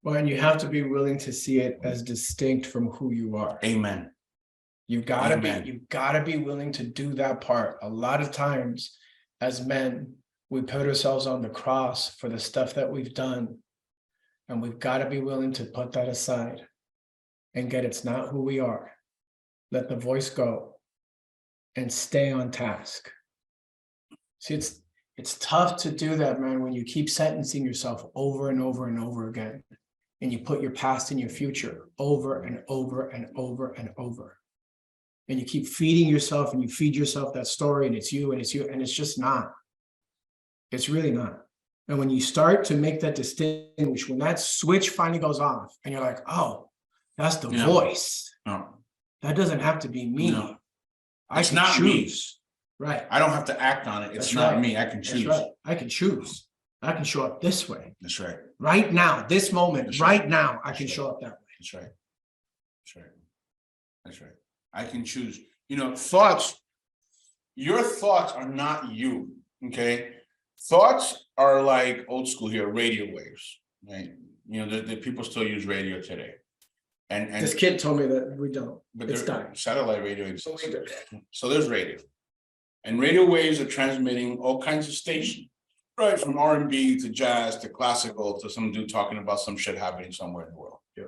Well, and you have to be willing to see it as distinct from who you are. Amen. You've got to be willing to do that part. A lot of times as men, we put ourselves on the cross for the stuff that we've done. And we've got to be willing to put that aside and get it's not who we are. Let the voice go and stay on task. See, it's tough to do that, man, when you keep sentencing yourself over and over and over again. And you put your past and your future over and over and over and over. And you keep feeding yourself and you feed yourself that story and it's you and it's you. And it's just not. It's really not. And when you start to make that distinguish, when that switch finally goes off and you're like, oh, that's the voice. No. That doesn't have to be me. No. I It's can not choose. me. Right. I don't have to act on it. It's That's not right. me. I can choose. That's right. I can choose. I can show up this way. That's right. Right now, this moment, That's right right. now, I That's can right. show up that way. That's right. That's right. That's right. I can choose. Thoughts, your thoughts are not you. Okay. Thoughts are like old school here, radio waves, right? The people still use radio today. And This kid told me that we don't. but It's there- dying. satellite radio exists. So we do. So there's radio. And radio waves are transmitting all kinds of stations, right? From R&B to jazz to classical to some dude talking about some shit happening somewhere in the world. Yeah.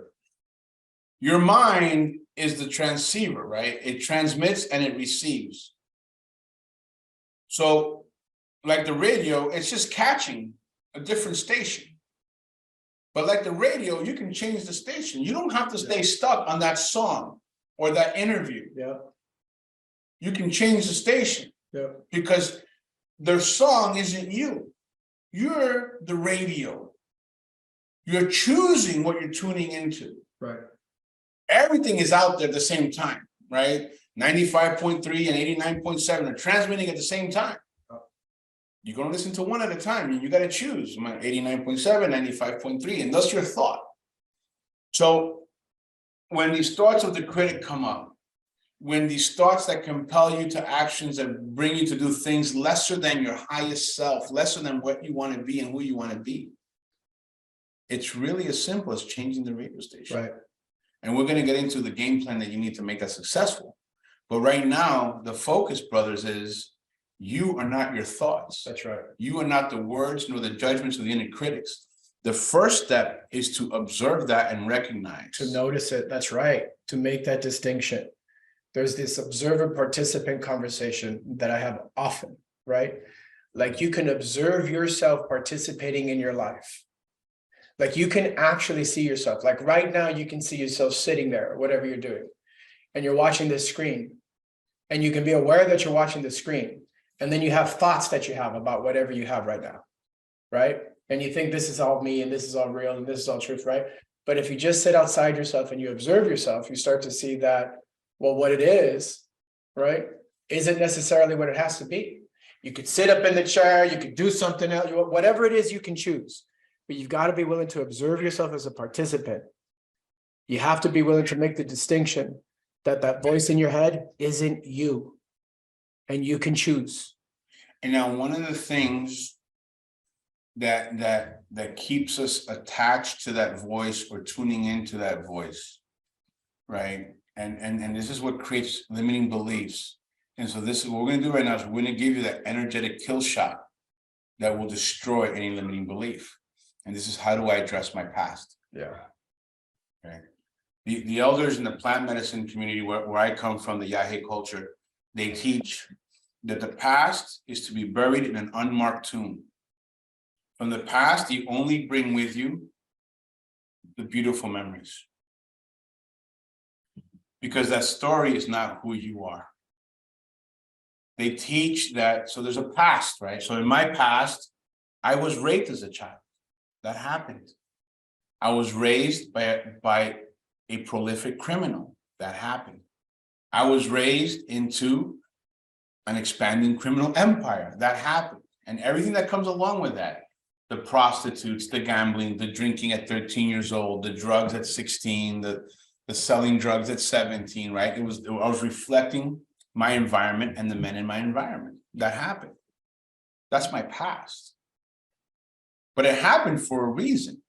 Your mind is the transceiver, right? It transmits and it receives. So like the radio, it's just catching a different station. But like the radio, you can change the station. You don't have to stay stuck on that song or that interview. Yeah. You can change the station. Yeah. Because their song isn't you. You're the radio. You're choosing what you're tuning into. Right. Everything is out there at the same time, right? 95.3 and 89.7 are transmitting at the same time. You're going to listen to one at a time, and you got to choose 89.7, 95.3, and that's your thought. So when these thoughts of the critic come up, when these thoughts that compel you to actions that bring you to do things lesser than your highest self, lesser than what you want to be and who you want to be, it's really as simple as changing the radio station. Right. And we're going to get into the game plan that you need to make that successful. But right now, the focus, brothers, is you are not your thoughts. That's right. You are not the words nor the judgments of the inner critics. The first step is to observe that and recognize. To notice it. That's right. To make that distinction. There's this observer participant conversation that I have often, right? Like you can observe yourself participating in your life. Like you can actually see yourself. Like right now, you can see yourself sitting there, whatever you're doing, and you're watching this screen, and you can be aware that you're watching the screen. And then you have thoughts that you have about whatever you have right now, right? And you think this is all me and this is all real and this is all truth, right? But if you just sit outside yourself and you observe yourself, you start to see that, well, what it is, right, isn't necessarily what it has to be. You could sit up in the chair, you could do something else, whatever it is you can choose. But you've got to be willing to observe yourself as a participant. You have to be willing to make the distinction that that voice in your head isn't you. And you can choose. And now one of the things that keeps us attached to that voice or tuning into that voice, right? And this is what creates limiting beliefs. And so this is what we're going to do right now is we're going to give you that energetic kill shot that will destroy any limiting belief. And this is how do I address my past? Yeah. Okay. The elders in the plant medicine community where I come from, the Yahe culture, they teach that the past is to be buried in an unmarked tomb. From the past, you only bring with you the beautiful memories. Because that story is not who you are. They teach that, so there's a past, right? So in my past, I was raped as a child. That happened. I was raised by a prolific criminal. That happened. I was raised into an expanding criminal empire. That happened. And everything that comes along with that, the prostitutes, the gambling, the drinking at 13 years old, the drugs at 16, the selling drugs at 17, right? I was reflecting my environment and the men in my environment. That happened. That's my past. But it happened for a reason.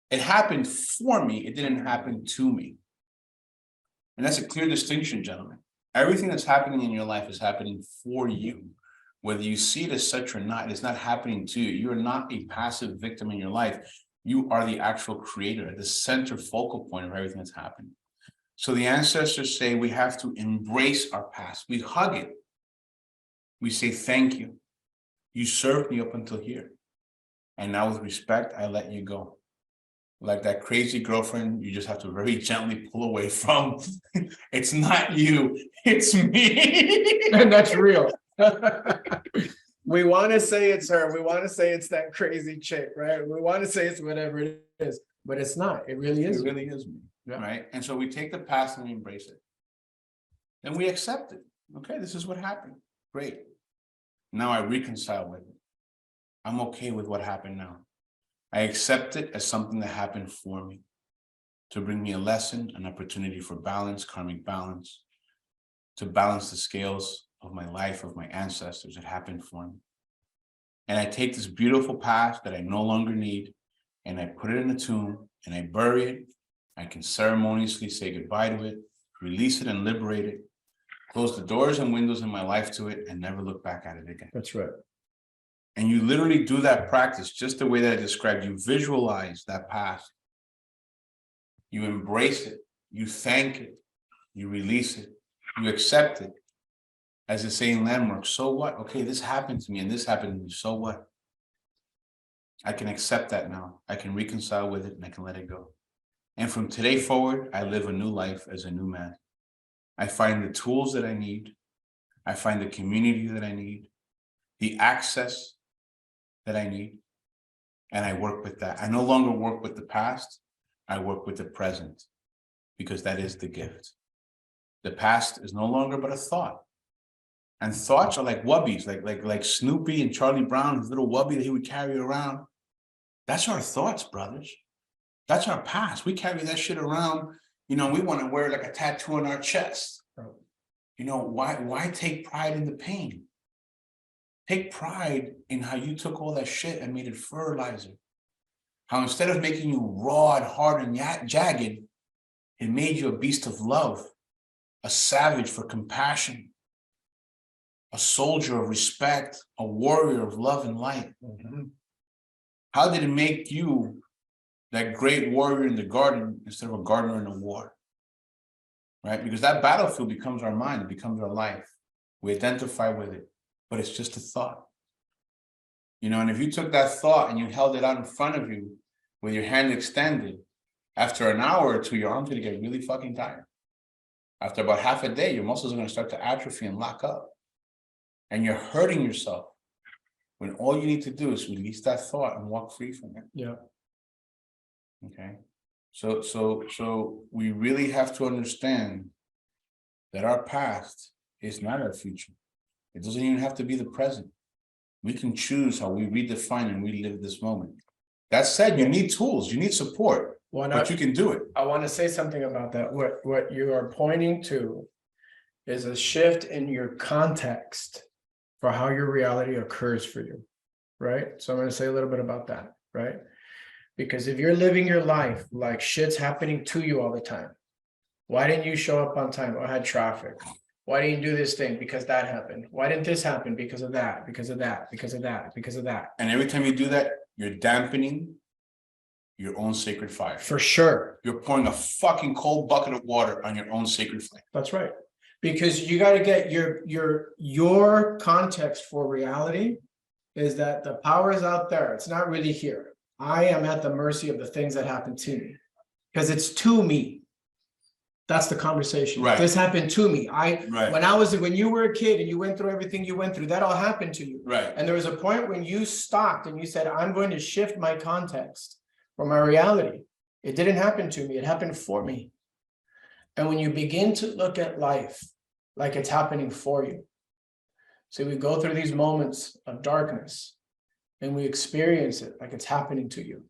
It happened for me. It didn't happen to me. And that's a clear distinction, gentlemen. Everything that's happening in your life is happening for you. Whether you see it as such or not, it's not happening to you. You are not a passive victim in your life. You are the actual creator, the center focal point of everything that's happening. So the ancestors say we have to embrace our past. We hug it. We say, thank you. You served me up until here. And now with respect, I let you go. Like that crazy girlfriend, you just have to very gently pull away from. It's not you, it's me. And that's real. We want to say it's her. We want to say it's that crazy chick, right? We want to say it's whatever it is, but it's not. It really is. It really is me, right? And so we take the past and we embrace it. And we accept it. Okay, this is what happened. Great. Now I reconcile with it. I'm okay with what happened now. I accept it as something that happened for me to bring me a lesson, an opportunity for balance, karmic balance, to balance the scales of my life, of my ancestors. It happened for me. And I take this beautiful past that I no longer need, and I put it in a tomb and I bury it. I can ceremoniously say goodbye to it, release it and liberate it, close the doors and windows in my life to it, and never look back at it again. That's right. And you literally do that practice just the way that I described. You visualize that past. You embrace it. You thank it. You release it. You accept it. As a saying landmark, so what? Okay, this happened to me and this happened to me. So what? I can accept that now. I can reconcile with it and I can let it go. And from today forward, I live a new life as a new man. I find the tools that I need. I find the community that I need, the access that I need, and I work with that. I no longer work with the past. I work with the present because that is the gift. The past is no longer but a thought. And thoughts are like wubbies, like Snoopy and Charlie Brown, his little wubbie that he would carry around. That's our thoughts, brothers. That's our past. We carry that shit around. You know, we want to wear like a tattoo on our chest. You know, why take pride in the pain? Take pride in how you took all that shit and made it fertilizer. How instead of making you raw and hard and jagged, it made you a beast of love, a savage for compassion, a soldier of respect, a warrior of love and light. How did it make you that great warrior in the garden instead of a gardener in the war? Right? Because that battlefield becomes our mind, it becomes our life. We identify with it, but it's just a thought. You know, and if you took that thought and you held it out in front of you with your hand extended, after an hour or two, your arm's gonna get really fucking tired. After about half a day, your muscles are gonna start to atrophy and lock up. And you're hurting yourself when all you need to do is release that thought and walk free from it. Yeah. Okay. So we really have to understand that our past is not our future. It doesn't even have to be the present. We can choose how we redefine and relive this moment. That said, you need tools, you need support, but you can do it. I want to say something about that. What you are pointing to is a shift in your context for how your reality occurs for you, right? So I'm going to say a little bit about that, right? Because if you're living your life like shit's happening to you all the time, why didn't you show up on time? I had traffic. Why didn't you do this thing? Because that happened. Why didn't this happen? Because of that, because of that, because of that, because of that. And every time you do that, you're dampening your own sacred fire. For sure. You're pouring a fucking cold bucket of water on your own sacred flame. That's right. Because you got to get your context for reality is that the power is out there. It's not really here. I am at the mercy of the things that happen to me because it's to me. That's the conversation. Right. This happened to me. Right. When you were a kid and you went through everything you went through, that all happened to you. Right. And there was a point when you stopped and you said, I'm going to shift my context for my reality. It didn't happen to me. It happened for me. And when you begin to look at life like it's happening for you, so we go through these moments of darkness and we experience it like it's happening to you.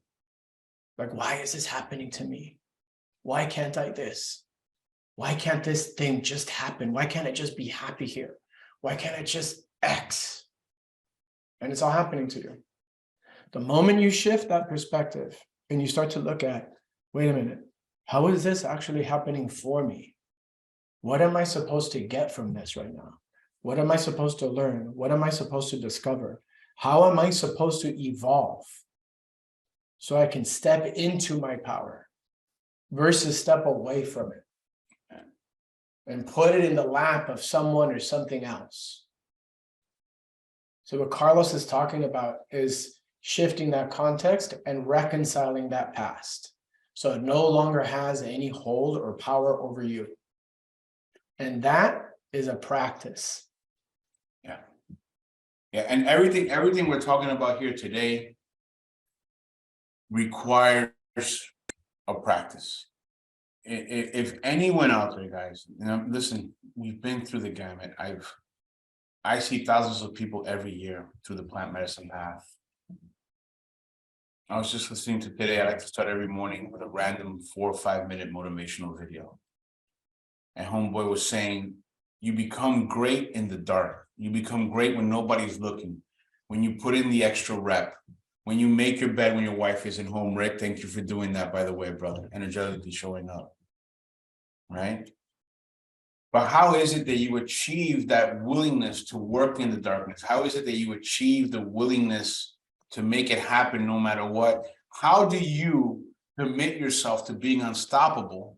Like, why is this happening to me? Why can't I this? Why can't this thing just happen? Why can't I just be happy here? Why can't I just X? And it's all happening to you. The moment you shift that perspective and you start to look at, wait a minute, how is this actually happening for me? What am I supposed to get from this right now? What am I supposed to learn? What am I supposed to discover? How am I supposed to evolve so I can step into my power versus step away from it and put it in the lap of someone or something else? So what Carlos is talking about is shifting that context and reconciling that past. So it no longer has any hold or power over you. And that is a practice. Yeah. Yeah. And everything we're talking about here today requires a practice. If anyone out there, guys, you know, listen, we've been through the gamut. I see thousands of people every year through the plant medicine path. I was just listening to today. I like to start every morning with a random 4 or 5 minute motivational video. And homeboy was saying, you become great in the dark. You become great when nobody's looking. When you put in the extra rep, when you make your bed when your wife isn't home. Rick, thank you for doing that, by the way, brother. Energetically showing up. Right? But how is it that you achieve that willingness to work in the darkness? How is it that you achieve the willingness to make it happen no matter what? How do you commit yourself to being unstoppable?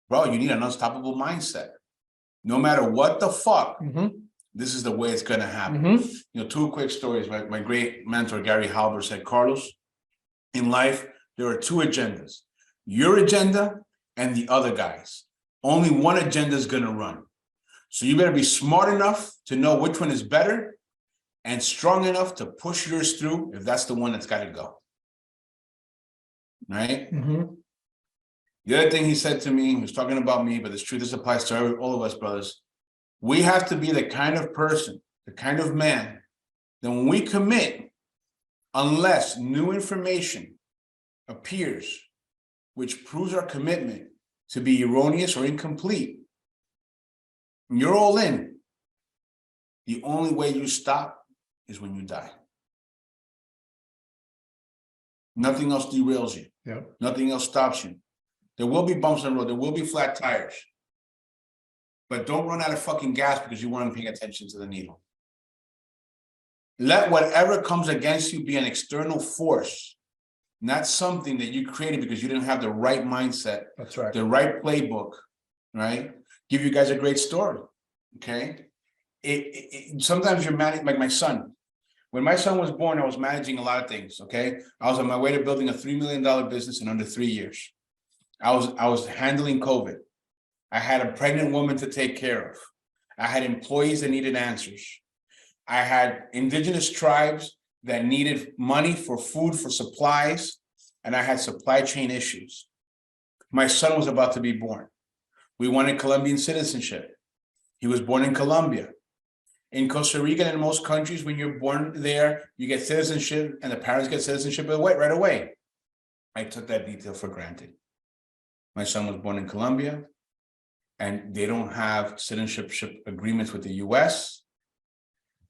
Bro, you need an unstoppable mindset. No matter what the fuck This is the way it's gonna happen. Mhm. You know, two quick stories. My great mentor, Gary Halber, said, Carlos, in life, there are two agendas, your agenda and the other guy's. Only one agenda is gonna run. So you better be smart enough to know which one is better and strong enough to push yours through if that's the one that's gotta go. Right? Mhm. The other thing he said to me, he was talking about me, but it's true, this applies to all of us, brothers. We have to be the kind of person, the kind of man, that when we commit, unless new information appears, which proves our commitment to be erroneous or incomplete, when you're all in, the only way you stop is when you die. Nothing else derails you. Yep. Nothing else stops you. There will be bumps on the road. There will be flat tires. But don't run out of fucking gas because you weren't paying attention to the needle. Let whatever comes against you be an external force, not something that you created because you didn't have the right mindset, That's right. the right playbook, right? Give you guys a great story, okay? Sometimes you're managing, like my son. When my son was born, I was managing a lot of things, okay? I was on my way to building a $3 million business in under 3 years. I was handling COVID. I had a pregnant woman to take care of. I had employees that needed answers. I had indigenous tribes that needed money for food, for supplies, and I had supply chain issues. My son was about to be born. We wanted Colombian citizenship. He was born in Colombia. In Costa Rica and in most countries, when you're born there, you get citizenship and the parents get citizenship right away. I took that detail for granted. My son was born in Colombia and they don't have citizenship agreements with the US.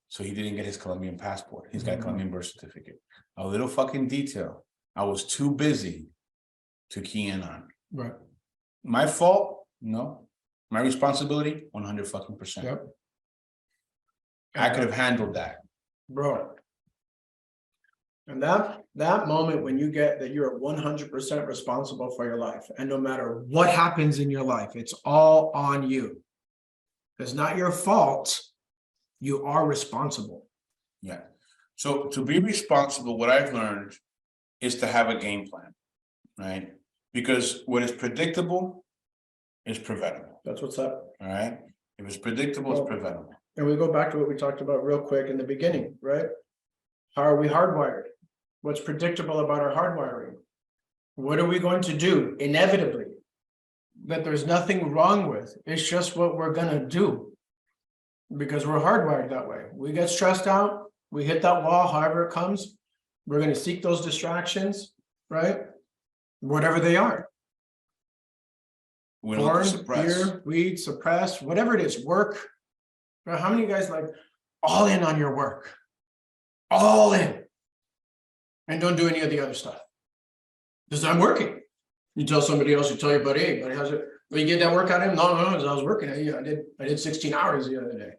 So he didn't get his Colombian passport. He's got a Colombian birth certificate. A little fucking detail. I was too busy to key in on. Right. My fault? No. My responsibility? 100%. Yep. I could have handled that. Bro. And that moment when you get that you're 100% responsible for your life, and no matter what happens in your life, it's all on you. It's not your fault. You are responsible. Yeah. So to be responsible, what I've learned is to have a game plan, right? Because what is predictable is preventable. That's what's up. All right. If it's predictable, it's preventable. And we go back to what we talked about real quick in the beginning, right? How are we hardwired? What's predictable about our hardwiring? What are we going to do inevitably that there's nothing wrong with? It's just what we're going to do because we're hardwired that way. We get stressed out. We hit that wall, however it comes. We're going to seek those distractions, right? Whatever they are. We don't have Porn, to suppress. beer, weed, suppress, whatever it is, work. How many of you guys like all in on your work? All in. And don't do any of the other stuff. Because I'm working. You tell somebody else, you tell your buddy, hey, buddy, how's it? Well, you get that workout in? No, I was working. I did 16 hours the other day.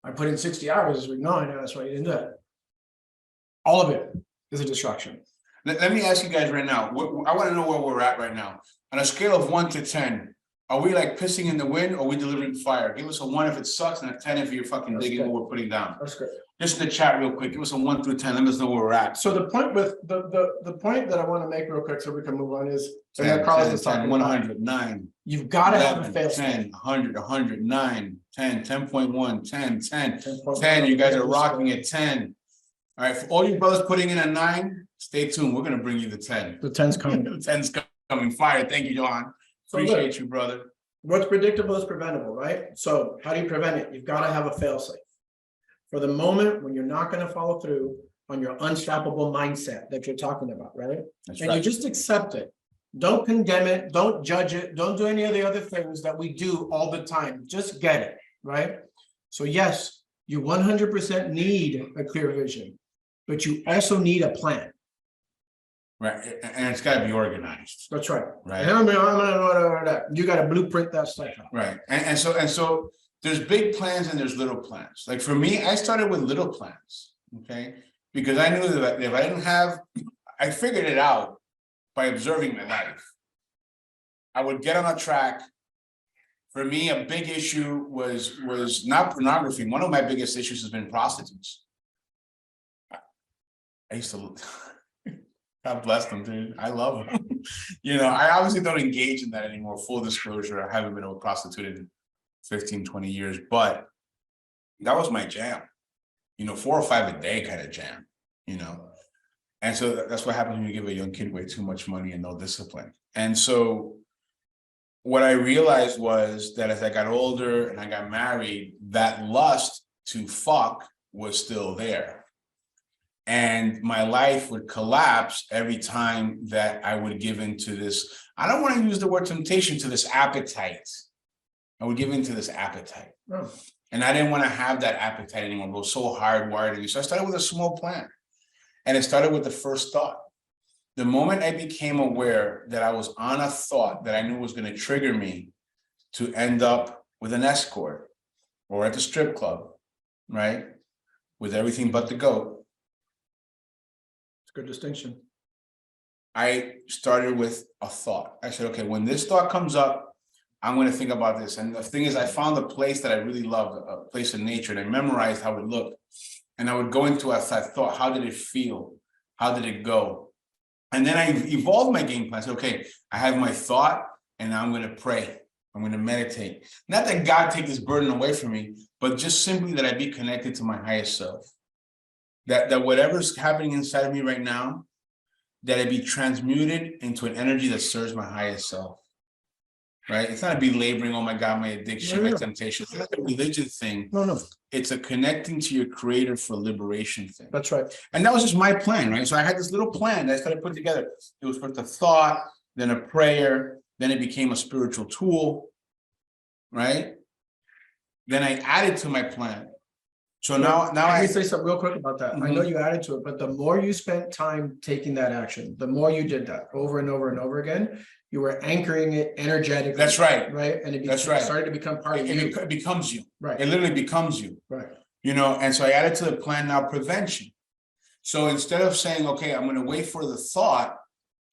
I put in 60 hours this week. No, I know that's why you didn't do that. All of it is a distraction. Let me ask you guys right now. I want to know where we're at right now. On a scale of 1 to 10, are we like pissing in the wind or are we delivering fire? Give us a 1 if it sucks and a 10 if you're fucking That's digging good. what we're putting down. That's great. Just in the chat real quick. Give us a 1 through 10. Let us know where we're at. So the point with the point that I want to make real quick so we can move on is 10, 10, 100, 9. You've got to have a 11, fail 10, 100, 100, 9, 10, 10.1, 10, 10, 10.1. 10. You guys are rocking at 10. All right, for all you brothers putting in a 9, stay tuned. We're going to bring you the 10. The 10's coming. The 10's coming. Fire. Thank you, Johan. So Appreciate look, you, brother. what's predictable is preventable, right? So how do you prevent it? You've got to have a fail safe. For the moment when you're not going to follow through on your unstoppable mindset that you're talking about, right? That's And right. you just accept it. Don't condemn it. Don't judge it. Don't do any of the other things that we do all the time. Just get it, right? So yes, you 100% need a clear vision, but you also need a plan. Right, and it's got to be organized. That's right. Right. You got to blueprint that stuff out. Right, and so there's big plans and there's little plans. Like for me, I started with little plans, okay? Because I knew that if I didn't have, I figured it out by observing my life. I would get on a track For me, a big issue was not pornography. One of my biggest issues has been prostitutes. I used to, God bless them, dude. I love them. You know, I obviously don't engage in that anymore. Full disclosure, I haven't been a prostitute in 15, 20 years, but that was my jam. You know, 4 or 5 a day kind of jam, you know. And so that's what happens when you give a young kid way too much money and no discipline. And so what I realized was that as I got older and I got married, that lust to fuck was still there. And my life would collapse every time that I would give into this. I don't want to use the word temptation, to this appetite. I would give into this appetite. Oh. And I didn't want to have that appetite anymore. It was so hardwired in me. So I started with a small plan. And it started with the first thought. The moment I became aware that I was on a thought that I knew was going to trigger me to end up with an escort or at the strip club, right? With everything but the goat. It's a good distinction. I started with a thought. I said, okay, when this thought comes up, I'm going to think about this. And the thing is, I found a place that I really loved, a place in nature, and I memorized how it looked. And I would go into it, I thought, how did it feel? How did it go? And then I evolved my game plan. I said, okay, I have my thought, and now I'm going to pray. I'm going to meditate. Not that God take this burden away from me, but just simply that I be connected to my highest self. That whatever's happening inside of me right now, that it be transmuted into an energy that serves my highest self. Right? It's not a belaboring, oh my God, my addiction, my temptation. It's not a religion thing. No. It's a connecting to your creator for liberation thing. That's right. And that was just my plan, right? So I had this little plan that I started putting together. It was first a thought, then a prayer, then it became a spiritual tool, right? Then I added to my plan. So now Let me say something real quick about that. I know you added to it, but the more you spent time taking that action, the more you did that over and over and over again, you were anchoring it energetically. That's right. Right. And it started to become part of you. It becomes you. Right. It literally becomes you. Right. You know, and so I added to the plan now prevention. So instead of saying, okay, I'm going to wait for the thought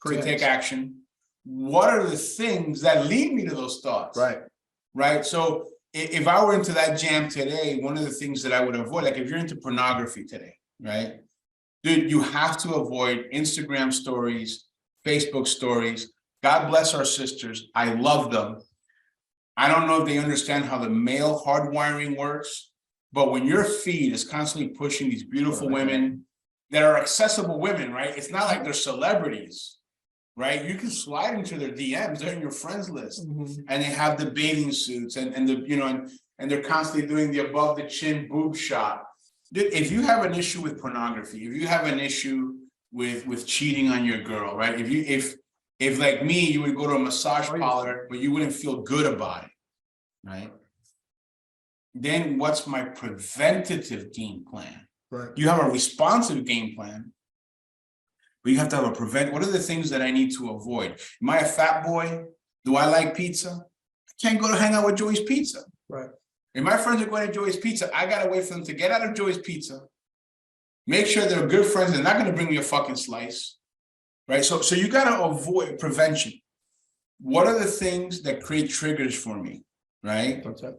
to take action, what are the things that lead me to those thoughts? Right. Right. So if I were into that jam today, one of the things that I would avoid, like if you're into pornography today, right? Dude, you have to avoid Instagram stories, Facebook stories. God bless our sisters. I love them. I don't know if they understand how the male hardwiring works, but when your feed is constantly pushing these beautiful women that are accessible women, right? It's not like they're celebrities, right? You can slide into their DMs, they're in your friends list, and they have the bathing suits and the, you know, and they're constantly doing the above the chin boob shot. Dude, if you have an issue with pornography, if you have an issue with cheating on your girl, right? If like me, you would go to a massage parlor, but you wouldn't feel good about it, right? Then what's my preventative game plan? Right. You have a responsive game plan, but you have to have a what are the things that I need to avoid? Am I a fat boy? Do I like pizza? I can't go to hang out with Joey's Pizza. Right. If my friends are going to Joey's Pizza, I gotta wait for them to get out of Joey's Pizza. Make sure they're good friends. They're not going to bring me a fucking slice. Right. So you got to avoid prevention. What are the things that create triggers for me? Right. What's that?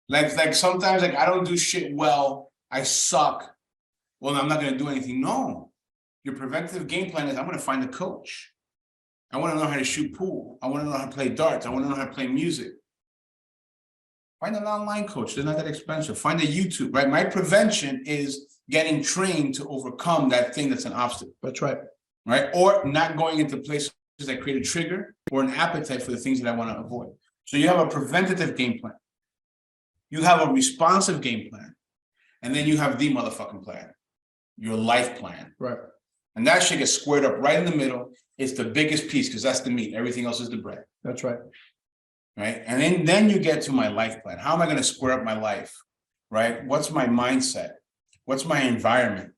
Like sometimes like I don't do shit well. I suck. Well, I'm not going to do anything. No. Your preventative game plan is I'm going to find a coach. I want to know how to shoot pool. I want to know how to play darts. I want to know how to play music. Find an online coach. They're not that expensive. Find a YouTube, right? My prevention is getting trained to overcome that thing that's an obstacle. That's right. Right? Or not going into places that create a trigger or an appetite for the things that I want to avoid. So you have a preventative game plan. You have a responsive game plan. And then you have the motherfucking plan, your life plan. Right. And that shit gets squared up right in the middle. It's the biggest piece because that's the meat. Everything else is the bread. That's right. Right. And then you get to my life plan. How am I going to square up my life? Right. What's my mindset? What's my environment?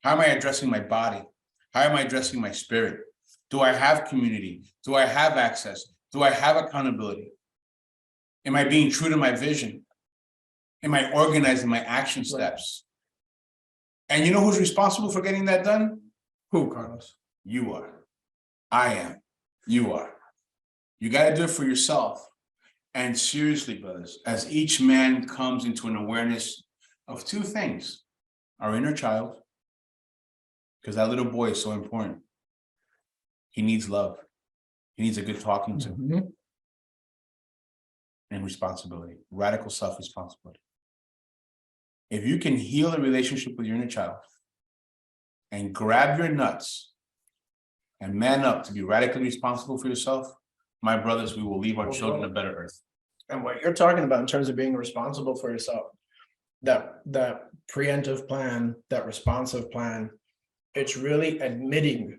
How am I addressing my body? How am I addressing my spirit? Do I have community? Do I have access? Do I have accountability? Am I being true to my vision? Am I organizing my action steps? And you know who's responsible for getting that done? Who, Carlos? You are. I am. You are. You got to do it for yourself. And seriously, brothers, as each man comes into an awareness of two things, our inner child, because that little boy is so important. He needs love. He needs a good talking to. Mhm. And responsibility, radical self-responsibility. If you can heal the relationship with your inner child and grab your nuts and man up to be radically responsible for yourself, my brothers, we will leave our children a better earth. And what you're talking about in terms of being responsible for yourself, that preemptive plan, that responsive plan, it's really admitting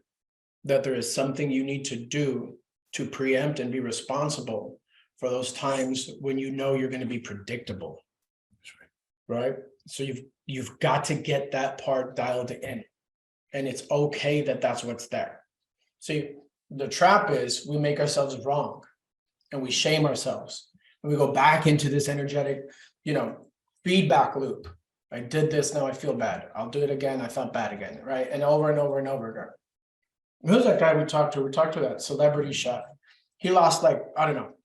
that there is something you need to do to preempt and be responsible for those times when you know you're going to be predictable. That's right. Right? So you've got to get that part dialed in, and it's okay that that's what's there. See, the trap is we make ourselves wrong and we shame ourselves. And we go back into this energetic, feedback loop. I did this, now I feel bad. I'll do it again, I felt bad again, right? And over and over and over again. Who's that guy we talked to? We talked to that celebrity chef. He lost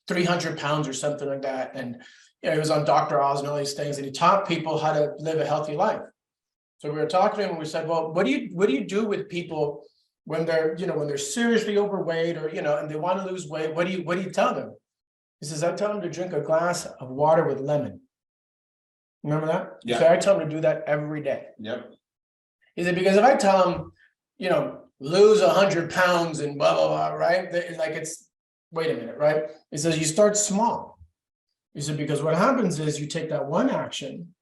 300 pounds or something like that. And he was on Dr. Oz and all these things, and he taught people how to live a healthy life. So we were talking to him and we said, well, what do you do with people when they're seriously overweight or, and they want to lose weight? What do you tell them? He says, I tell them to drink a glass of water with lemon. Remember that? Yeah. So I tell them to do that every day. Yep. He said, because if I tell them, lose 100 pounds and blah, blah, blah, right? Wait a minute, right? He says, you start small. He said, because what happens is you take that one action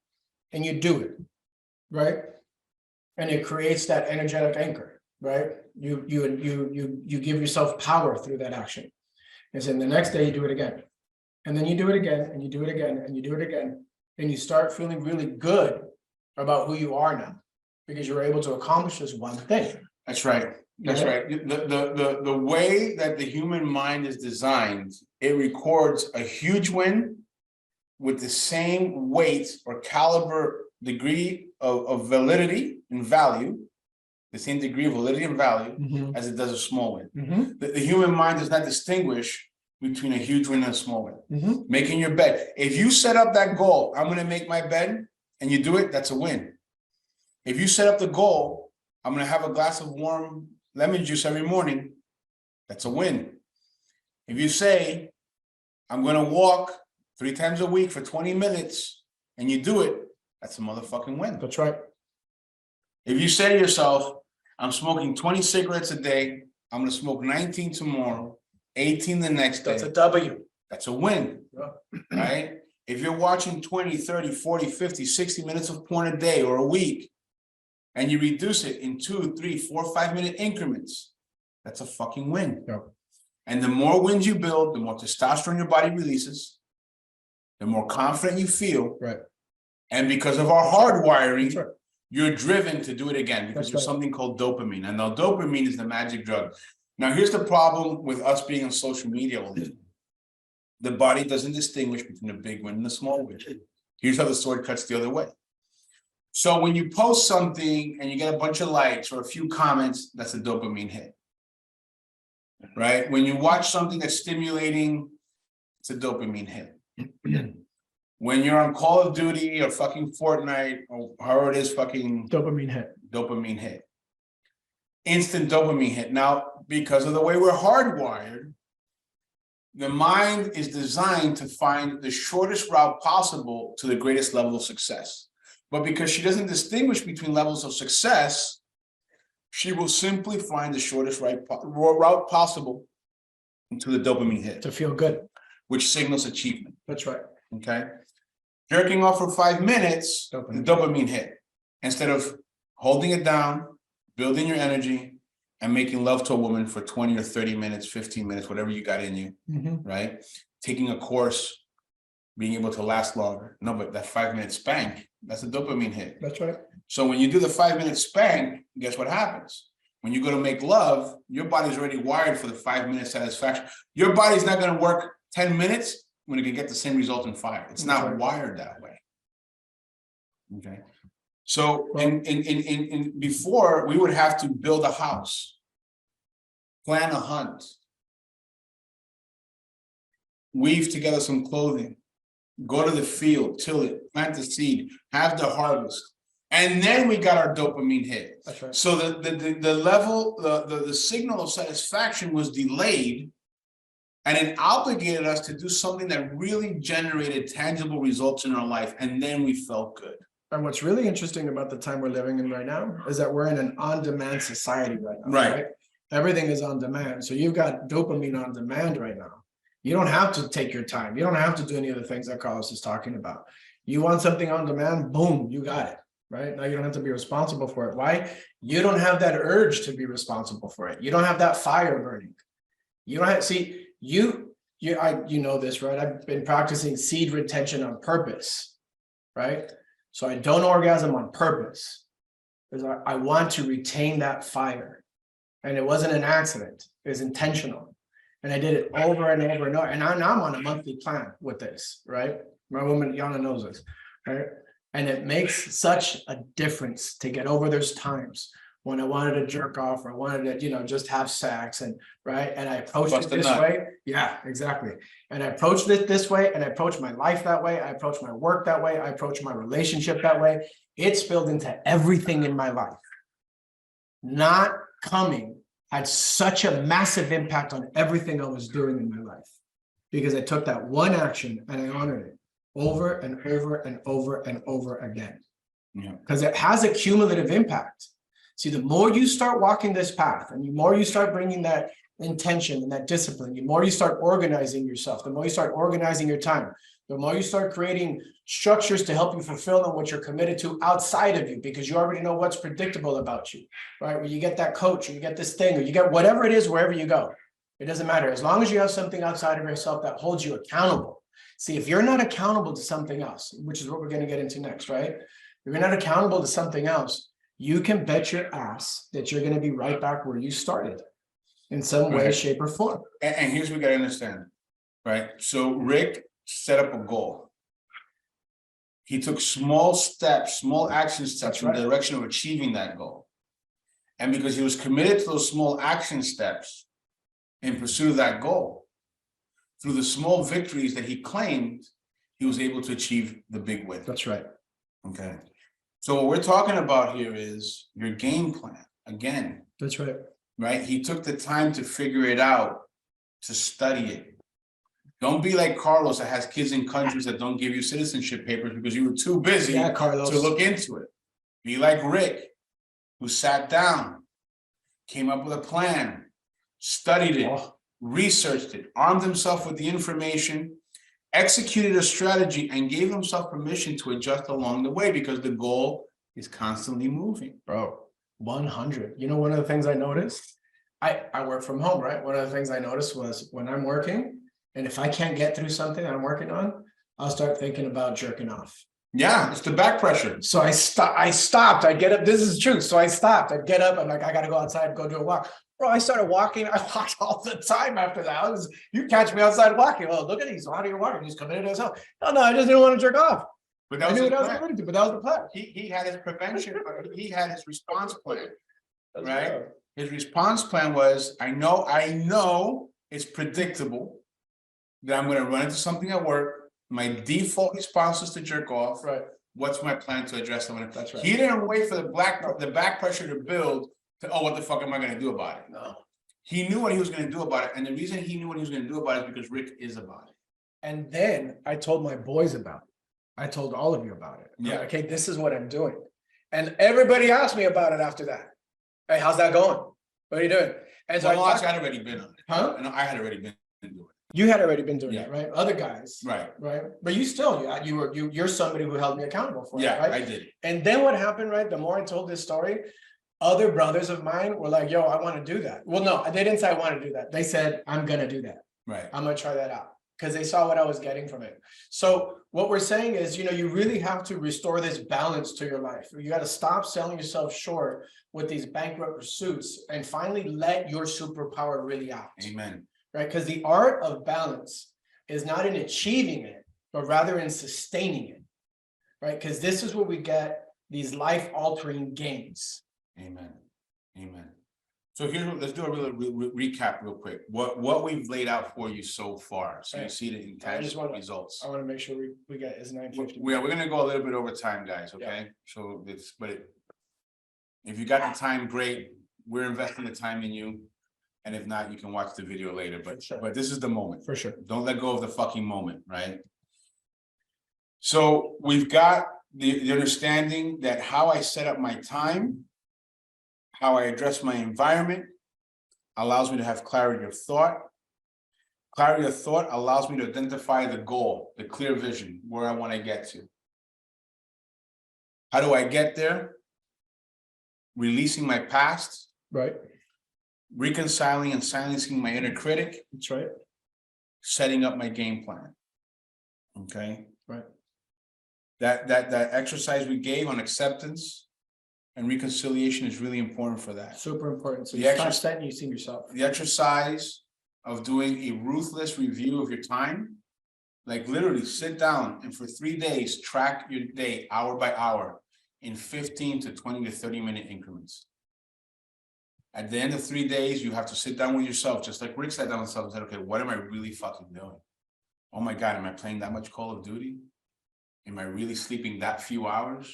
and you do it, right? And it creates that energetic anchor, right? You give yourself power through that action. And then the next day you do it again. And then you do it again, and you do it again, and you do it again. And you start feeling really good about who you are now, because you're able to accomplish this one thing. That's right. That's right. The way that the human mind is designed, it records a huge win with the same weight or caliber degree of validity and value, the same degree of validity and value as it does a small win. The human mind does not distinguish between a huge win and a small win. Making your bed. If you set up that goal, I'm going to make my bed, and you do it, that's a win. If you set up the goal, I'm going to have a glass of warm lemon juice every morning, that's a win. If you say, I'm going to walk 3 times a week for 20 minutes, and you do it, that's a motherfucking win. That's right. If you say to yourself, I'm smoking 20 cigarettes a day, I'm going to smoke 19 tomorrow, 18 the next day. That's a W. That's a win, Yeah. right? If you're watching 20, 30, 40, 50, 60 minutes of porn a day or a week, and you reduce it in 2, 3, 4, 5-minute increments, that's a fucking win. Yeah. And the more wins you build, the more testosterone your body releases, the more confident you feel. Right. And because of our hardwiring, That's right. you're driven to do it again, because That's there's right. something called dopamine. And now dopamine is the magic drug. Now, here's the problem with us being on social media all the time. The body doesn't distinguish between a big win and a small win. Here's how the sword cuts the other way. So when you post something and you get a bunch of likes or a few comments, that's a dopamine hit, right? When you watch something that's stimulating, it's a dopamine hit. When you're on Call of Duty or fucking Fortnite or however it is, fucking Dopamine hit. Dopamine hit. Instant dopamine hit. Now, because of the way we're hardwired, the mind is designed to find the shortest route possible to the greatest level of success. But because she doesn't distinguish between levels of success, she will simply find the shortest route possible to the dopamine hit, To feel good. which signals achievement. That's right. Okay. Jerking off for 5 minutes, the dopamine hit. Instead of holding it down, building your energy, and making love to a woman for 20 or 30 minutes, 15 minutes, whatever you got in you, right? Taking a course, being able to last longer. No, but that 5-minute spank, that's a dopamine hit. That's right. So when you do the 5-minute spank, guess what happens? When you go to make love, your body's already wired for the 5-minute satisfaction. Your body's not going to work 10 minutes when it can get the same result in 5. It's not wired that way. Okay. So in before, we would have to build a house, plan a hunt, weave together some clothing, go to the field, till it, plant the seed, have the harvest. And then we got our dopamine hit. That's right. So the level, the signal of satisfaction was delayed. And it obligated us to do something that really generated tangible results in our life. And then we felt good. And what's really interesting about the time we're living in right now is that we're in an on-demand society right now. Right. Everything is on demand. So you've got dopamine on demand right now. You don't have to take your time. You don't have to do any of the things that Carlos is talking about. You want something on demand, boom, you got it. Right now, you don't have to be responsible for it. Why? You don't have that urge to be responsible for it. You don't have that fire burning. You don't have, see, you know this, right? I've been practicing seed retention on purpose, right? So I don't orgasm on purpose because I want to retain that fire. And it wasn't an accident, it was intentional. And I did it over and over and over. And now I'm on a monthly plan with this, right? My woman, Yana, knows this, right? And it makes such a difference to get over those times when I wanted to jerk off or I wanted to, just have sex and right. And I approached it this way. Yeah, exactly. And I approached it this way and I approached my life that way. I approached my work that way. I approached my relationship that way. It spilled into everything in my life. Not coming had such a massive impact on everything I was doing in my life because I took that one action and I honored it over and over and over and over again. Yeah, because it has a cumulative impact. See, the more you start walking this path and the more you start bringing that intention and that discipline, the more you start organizing yourself, the more you start organizing your time, the more you start creating structures to help you fulfill on what you're committed to outside of you, because you already know what's predictable about you, right? When you get that coach or you get this thing or you get whatever it is, wherever you go, it doesn't matter. As long as you have something outside of yourself that holds you accountable. See, if you're not accountable to something else, which is what we're going to get into next, right? If you're not accountable to something else, you can bet your ass that you're going to be right back where you started in some way, shape, or form. And here's what we got to understand, right? So Rick set up a goal. He took small steps, small action steps in the direction of achieving that goal. And because he was committed to those small action steps in pursuit of that goal, through the small victories that he claimed, he was able to achieve the big win. That's right. Okay. So what we're talking about here is your game plan. Again. That's right. Right? He took the time to figure it out, to study it. Don't be like Carlos that has kids in countries that don't give you citizenship papers because you were too busy to look into it. Be like Rick, who sat down, came up with a plan, studied it, researched it, armed himself with the information, executed a strategy, and gave himself permission to adjust along the way because the goal is constantly moving. Bro, 100. You know, one of the things I noticed, I work from home, right? One of the things I noticed was when I'm working, and if I can't get through something that I'm working on, I'll start thinking about jerking off. Yeah, it's the back pressure. So I stopped. I get up. This is true. So I stopped. I'd get up. I'm like, I got to go outside and go do a walk. Bro, I started walking. I walked all the time after that. You catch me outside walking. Oh, look at these. How do you walk? He's committed to himself. No, I just didn't want to jerk off. But that was his plan. But that was the plan. He had his prevention. He had his response plan. Right? His response plan was, I know it's predictable that I'm going to run into something at work. My default response is to jerk off. Right. What's my plan to address that? That's right. He didn't wait for the back pressure to build to, oh, what the fuck am I going to do about it? No. He knew what he was going to do about it. And the reason he knew what he was going to do about it is because Rick is about it. And then I told my boys about it. I told all of you about it. Yeah. Okay, this is what I'm doing. And everybody asked me about it after that. Hey, how's that going? What are you doing? And so I had already been on it. Huh? I had already been doing it. You had already been doing it, right? Other guys, right? But you're somebody who held me accountable for it, right? I did. And then what happened, right? The more I told this story, other brothers of mine were like, "Yo, I want to do that." Well, no, they didn't say I want to do that. They said, "I'm gonna do that. Right. I'm gonna try that out." Because they saw what I was getting from it. So what we're saying is, you really have to restore this balance to your life. You got to stop selling yourself short with these bankrupt pursuits and finally let your superpower really out. Amen. Right? Because the art of balance is not in achieving it, but rather in sustaining it. Right? Because this is where we get these life-altering gains. Amen. Amen. So here's what, let's do a real recap real quick. What we've laid out for you so far, so you Right. see the intangible results. I want to make sure we get is 9:50. We're gonna go a little bit over time, guys, okay? So it's, if you got the time, great. We're investing the time in you. And if not, you can watch the video later, For sure. but this is the moment. For sure. Don't let go of the fucking moment, right? So we've got the understanding that how I set up my time, how I address my environment, allows me to have clarity of thought. Clarity of thought allows me to identify the goal, the clear vision, where I want to get to. How do I get there? Releasing my past, Right. reconciling and silencing my inner critic, That's right. setting up my game plan. Okay. Right. That exercise we gave on acceptance and reconciliation is really important for that. Super important. So The you start exercise- setting, you see yourself. The exercise of doing a ruthless review of your time, like literally sit down and for 3 days, track your day hour by hour in 15 to 20 to 30-minute increments. At the end of 3 days, you have to sit down with yourself, just like Rick sat down with himself and said, okay, what am I really fucking doing? Oh my God, am I playing that much Call of Duty? Am I really sleeping that few hours?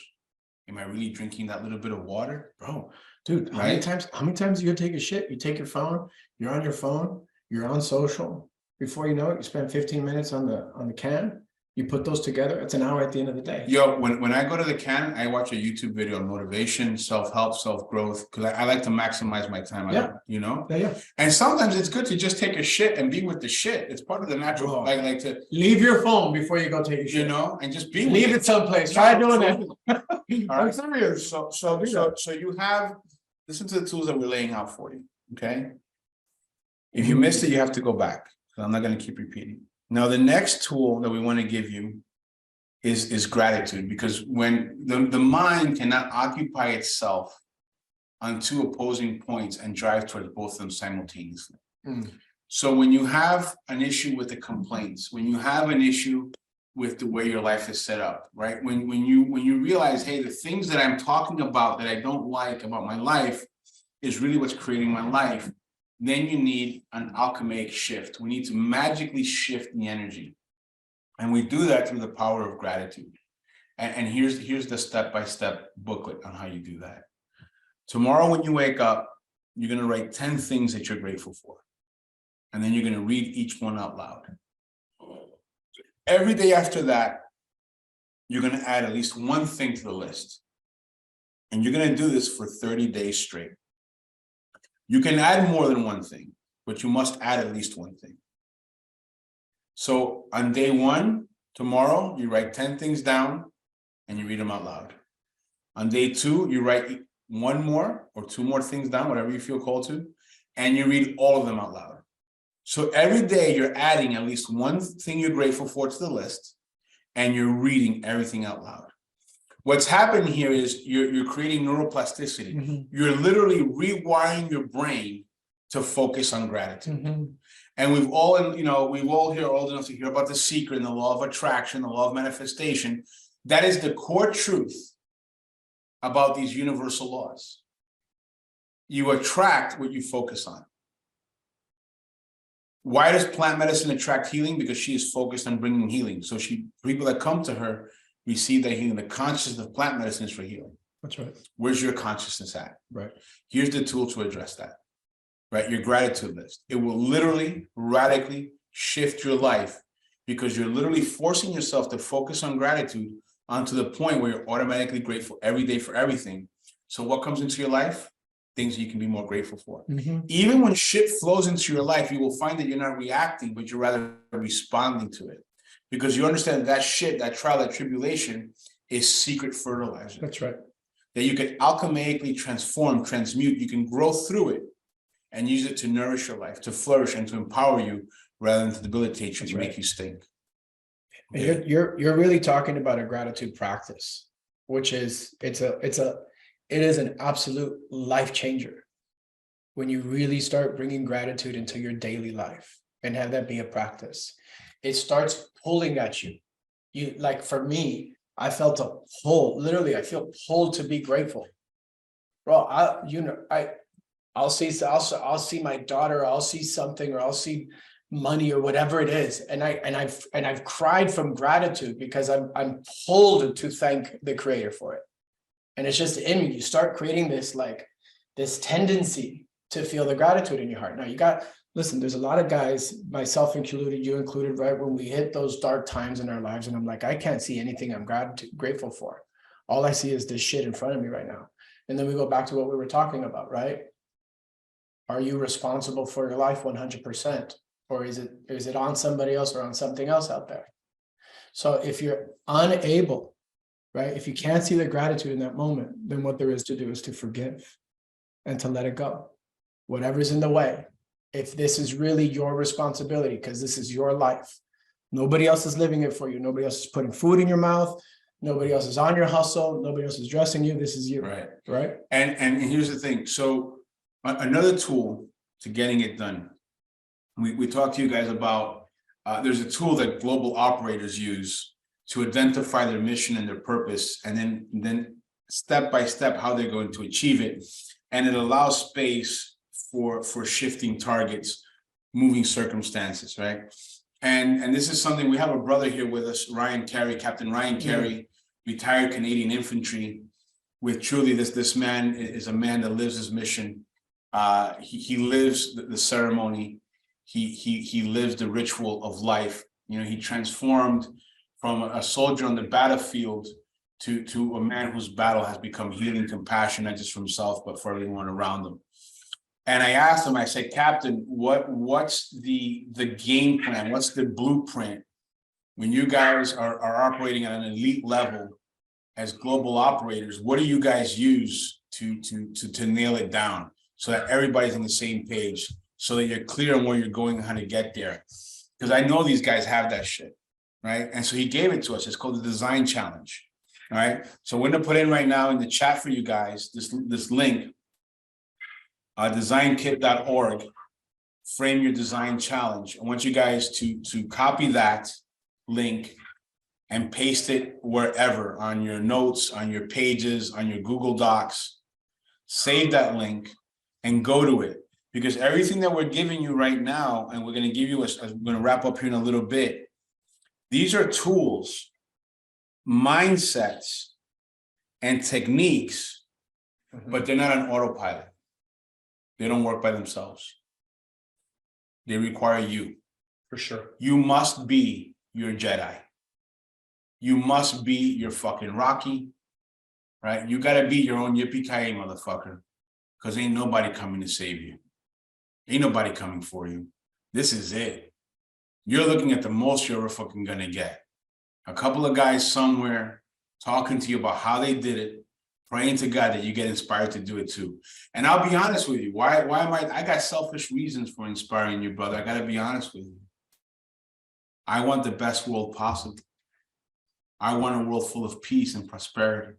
Am I really drinking that little bit of water? Bro, dude, Right? how many times you take a shit? You take your phone, you're on your phone, you're on social. Before you know it, you spend 15 minutes on the can. You put those together, it's an hour at the end of the day. Yo, when I go to the can, I watch a YouTube video on motivation, self-help, self-growth, because I like to maximize my time. You know? Yeah. And sometimes it's good to just take a shit and be with the shit. It's part of the natural, Oh. like to, Leave your phone before you go take a shit. you know, and just be with Leave it. it someplace. Try doing that. All I'm right. serious. So you have, listen to the tools that we're laying out for you, okay? If you missed it, you have to go back. So I'm not going to keep repeating. Now, the next tool that we want to give you is gratitude, because when the mind cannot occupy itself on two opposing points and drive towards both of them simultaneously. So when you have an issue with the complaints, when you have an issue with the way your life is set up, right? When you realize, hey, the things that I'm talking about that I don't like about my life is really what's creating my life, then you need an alchemic shift. We need to magically shift the energy. And we do that through the power of gratitude. And here's the step-by-step booklet on how you do that. Tomorrow when you wake up, you're going to write 10 things that you're grateful for. And then you're going to read each one out loud. Every day after that, you're going to add at least one thing to the list. And you're going to do this for 30 days straight. You can add more than one thing, but you must add at least one thing. So on day one, tomorrow, you write 10 things down and you read them out loud. On day two, you write one more or two more things down, whatever you feel called to, and you read all of them out loud. So every day you're adding at least one thing you're grateful for to the list, and you're reading everything out loud. What's happening here is you're creating neuroplasticity. You're literally rewiring your brain to focus on gratitude. And we've all here old enough to hear about The Secret and the law of attraction, the law of manifestation. That is the core truth about these universal laws. You attract what you focus on. Why does plant medicine attract healing? Because she is focused on bringing healing. So people that come to her receive that healing. The consciousness of plant medicine is for healing. That's right. Where's your consciousness at? Right. Here's the tool to address that. Right, your gratitude list. It will literally radically shift your life because you're literally forcing yourself to focus on gratitude onto the point where you're automatically grateful every day for everything. So what comes into your life? Things you can be more grateful for. Even when shit flows into your life, you will find that you're not reacting, but you're rather responding to it. Because you understand that shit, that trial, that tribulation is secret fertilizer. That's right. That you can alchemically transform, transmute, you can grow through it and use it to nourish your life, to flourish and to empower you rather than to debilitate you, to make you stink. And you're really talking about a gratitude practice, which is it is an absolute life changer when you really start bringing gratitude into your daily life and have that be a practice. It starts pulling at you. You, like for me, I felt a pull. Literally, I feel pulled to be grateful. Bro, I'll see my daughter, I'll see something, or I'll see money or whatever it is. And I've cried from gratitude because I'm pulled to thank the creator for it. And it's just in me. You start creating this tendency to feel the gratitude in your heart. Now listen, there's a lot of guys, myself included, you included, right? When we hit those dark times in our lives and I'm like, I can't see anything I'm grateful for. All I see is this shit in front of me right now. And then we go back to what we were talking about, right? Are you responsible for your life 100%? Or is it on somebody else or on something else out there? So if you're unable, right? If you can't see the gratitude in that moment, then what there is to do is to forgive and to let it go. Whatever's in the way, if this is really your responsibility, because this is your life, nobody else is living it for you. Nobody else is putting food in your mouth. Nobody else is on your hustle. Nobody else is dressing you. This is you. Right. And here's the thing. So another tool to getting it done. We talked to you guys about, there's a tool that global operators use to identify their mission and their purpose, and then step by step how they're going to achieve it. And it allows space for shifting targets, moving circumstances, right? And this is something, we have a brother here with us, Ryan Carey, Captain Ryan Carey, retired Canadian infantry, with truly this man is a man that lives his mission. He lives the ceremony. He lives the ritual of life. You know, he transformed from a soldier on the battlefield to a man whose battle has become healing compassion, not just for himself, but for everyone around him. And I asked him, I said, Captain, what's the game plan? What's the blueprint when you guys are operating at an elite level as global operators? What do you guys use to nail it down so that everybody's on the same page, so that you're clear on where you're going and how to get there? Because I know these guys have that shit, right? And so he gave it to us. It's called the Design Challenge. All right. So we're going to put in right now in the chat for you guys this link, designkit.org, frame your design challenge. I want you guys to copy that link and paste it wherever, on your notes, on your pages, on your Google Docs. Save that link and go to it, because everything that we're giving you right now, and we're going to give you, I'm going to wrap up here in a little bit. These are tools, mindsets, and techniques, but they're not on autopilot. They don't work by themselves. They require you. For sure. You must be your Jedi. You must be your fucking Rocky, right? You got to be your own yippee-ki-yay, motherfucker, because ain't nobody coming to save you. Ain't nobody coming for you. This is it. You're looking at the most you're ever fucking gonna get. A couple of guys somewhere talking to you about how they did it, praying to God that you get inspired to do it too. And I'll be honest with you. Why am I got selfish reasons for inspiring you, brother. I got to be honest with you. I want the best world possible. I want a world full of peace and prosperity.